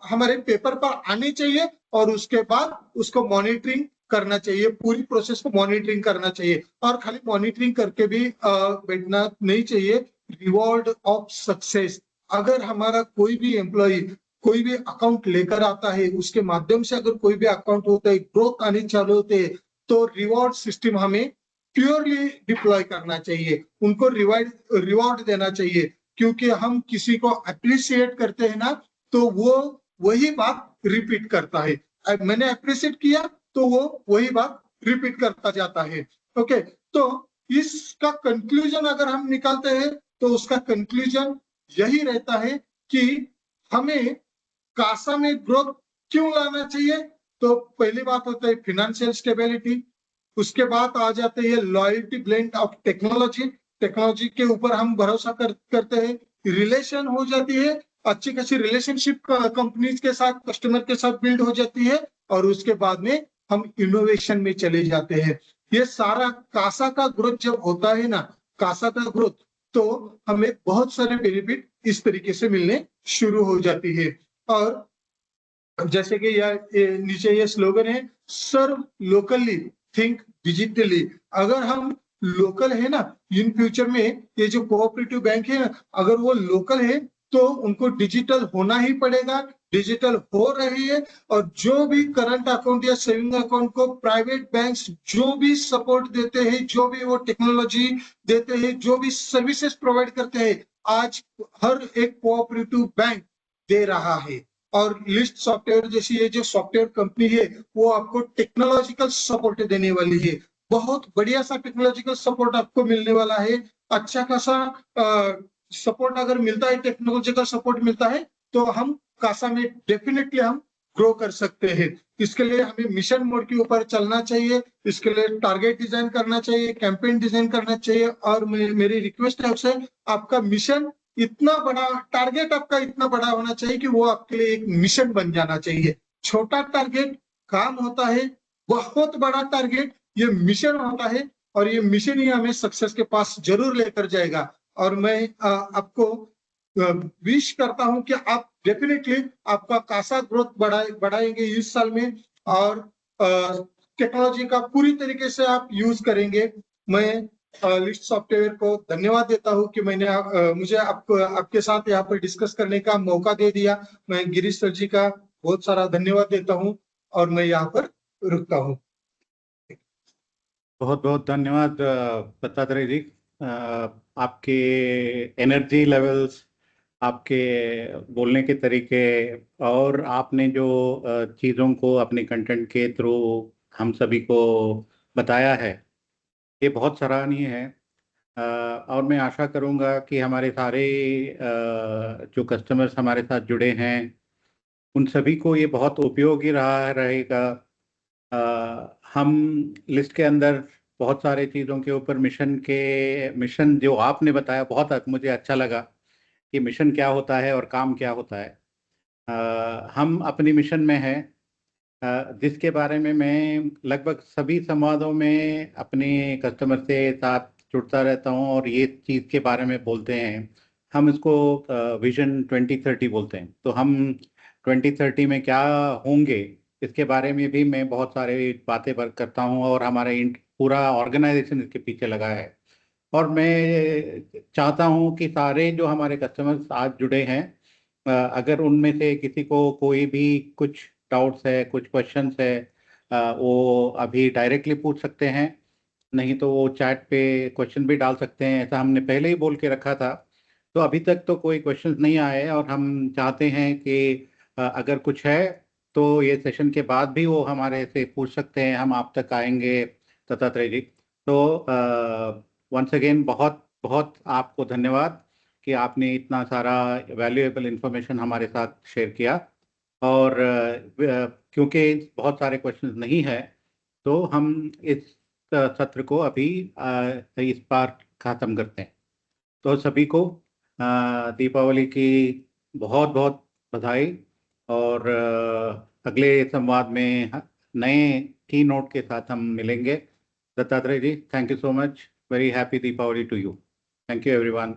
हमारे पेपर पर आनी चाहिए और उसके बाद उसको मॉनिटरिंग करना चाहिए, पूरी प्रोसेस को मॉनिटरिंग करना चाहिए। और खाली मॉनिटरिंग करके भी बैठना नहीं चाहिए। रिवॉर्ड ऑफ सक्सेस, अगर हमारा कोई भी एम्प्लॉय कोई भी अकाउंट लेकर आता है, उसके माध्यम से अगर कोई भी अकाउंट होता है, ग्रोथ आनी चालू होते है, तो रिवॉर्ड सिस्टम हमें प्योरली डिप्लॉय करना चाहिए, उनको रिवॉर्ड देना चाहिए। क्योंकि हम किसी को अप्रिशिएट करते हैं ना, तो वो वही बात रिपीट करता है। मैंने अप्रिशिएट किया तो वो वही बात रिपीट करता जाता है। ओके, तो इसका कंक्लूजन अगर हम निकालते हैं तो उसका कंक्लूजन यही रहता है कि हमें कासा में ग्रोथ क्यों लाना चाहिए, तो पहली बात होता है फिनेंशियल स्टेबिलिटी, उसके बाद आ जाते हैं loyalty blend of technology, technology के ऊपर हम भरोसा करते हैं, रिलेशन हो जाती है, अच्छी खासी रिलेशनशिप कंपनीज के साथ, कस्टमर के साथ बिल्ड हो जाती है, और उसके बाद में हम इनोवेशन में चले जाते हैं। ये सारा कासा का ग्रोथ जब होता है ना, कासा का ग्रोथ, तो हमें बहुत सारे बेनिफिट इस तरीके से मिलने शुरू हो जाती है। और जैसे कि ये नीचे ये स्लोगन है, सर्व लोकली थिंक डिजिटली। अगर हम लोकल है ना, इन फ्यूचर में ये जो कोऑपरेटिव बैंक है ना, अगर वो लोकल है तो उनको डिजिटल होना ही पड़ेगा, डिजिटल हो रही है। और जो भी करंट अकाउंट या सेविंग अकाउंट को प्राइवेट बैंक्स जो भी सपोर्ट देते हैं, जो भी वो टेक्नोलॉजी देते हैं, जो भी सर्विसेज प्रोवाइड करते हैं, आज हर एक कोऑपरेटिव बैंक दे रहा है। और लिस्ट सॉफ्टवेयर जैसी ये जो सॉफ्टवेयर कंपनी है, वो आपको टेक्नोलॉजिकल सपोर्ट देने वाली है, बहुत बढ़िया सा टेक्नोलॉजिकल सपोर्ट आपको मिलने वाला है। अच्छा खासा सपोर्ट अगर मिलता है, टेक्नोलॉजिकल सपोर्ट मिलता है, तो हम कासा में डेफिनेटली हम ग्रो कर सकते हैं। इसके लिए हमें मिशन मोड के ऊपर चलना चाहिए, इसके लिए टारगेट डिजाइन करना चाहिए, कैंपेन डिजाइन करना चाहिए। और मेरी रिक्वेस्ट है आपसे, आपका मिशन इतना बड़ा, टारगेट आपका इतना बड़ा होना चाहिए कि वो आपके लिए एक मिशन बन जाना चाहिए। छोटा टारगेट काम होता है, बहुत बड़ा टारगेट ये मिशन होता है, और ये मिशन ही हमें सक्सेस के पास जरूर लेकर जाएगा। और मैं आपको विश करता हूं कि आप डेफिनेटली आपका कासा ग्रोथ बढ़ाएंगे इस साल में, और टेक्नोलॉजी का पूरी तरीके से आप यूज करेंगे। मैं लिस्ट सॉफ्टवेयर को धन्यवाद देता हूं कि मैंने मुझे आपके साथ यहाँ पर डिस्कस करने का मौका दे दिया। मैं गिरीश सर जी का बहुत सारा धन्यवाद देता हूं, और मैं यहाँ पर रुकता हूँ। बहुत बहुत धन्यवाद दत्तात्रेय जी। आपके एनर्जी लेवल्स, आपके बोलने के तरीके, और आपने जो चीज़ों को अपने कंटेंट के थ्रू हम सभी को बताया है, ये बहुत सराहनीय है। और मैं आशा करूँगा कि हमारे सारे जो कस्टमर्स हमारे साथ जुड़े हैं, उन सभी को ये बहुत उपयोगी रहेगा। हम लिस्ट के अंदर बहुत सारे चीज़ों के ऊपर मिशन जो आपने बताया, बहुत मुझे अच्छा लगा कि मिशन क्या होता है और काम क्या होता है। हम अपनी मिशन में हैं, जिसके बारे में मैं लगभग सभी संवादों में अपने कस्टमर से साथ जुड़ता रहता हूं, और ये चीज़ के बारे में बोलते हैं। हम इसको विजन 2030 बोलते हैं। तो हम 2030 में क्या होंगे, इसके बारे में भी मैं बहुत सारे बातें करता हूं, और हमारे पूरा ऑर्गेनाइजेशन इसके पीछे लगा है। और मैं चाहता हूं कि सारे जो हमारे कस्टमर्स आज जुड़े हैं, अगर उनमें से किसी को कोई भी कुछ डाउट्स है, कुछ क्वेश्चंस है, वो अभी डायरेक्टली पूछ सकते हैं, नहीं तो वो चैट पे क्वेश्चन भी डाल सकते हैं। ऐसा हमने पहले ही बोल के रखा था। तो अभी तक तो कोई क्वेश्चंस नहीं आए, और हम चाहते हैं कि अगर कुछ है तो ये सेशन के बाद भी वो हमारे से पूछ सकते हैं, हम आप तक आएंगे दत्तात्रेय जी। तो वंस अगेन बहुत बहुत आपको धन्यवाद कि आपने इतना सारा वैल्यूएबल इंफॉर्मेशन हमारे साथ शेयर किया। और क्योंकि बहुत सारे क्वेश्चंस नहीं है, तो हम इस सत्र को अभी इस बार खत्म करते हैं। तो सभी को दीपावली की बहुत बहुत बधाई, और अगले संवाद में नए की नोट के साथ हम मिलेंगे। Dattatreya ji, thank you so much. Very happy Deepavali to you. Thank you everyone.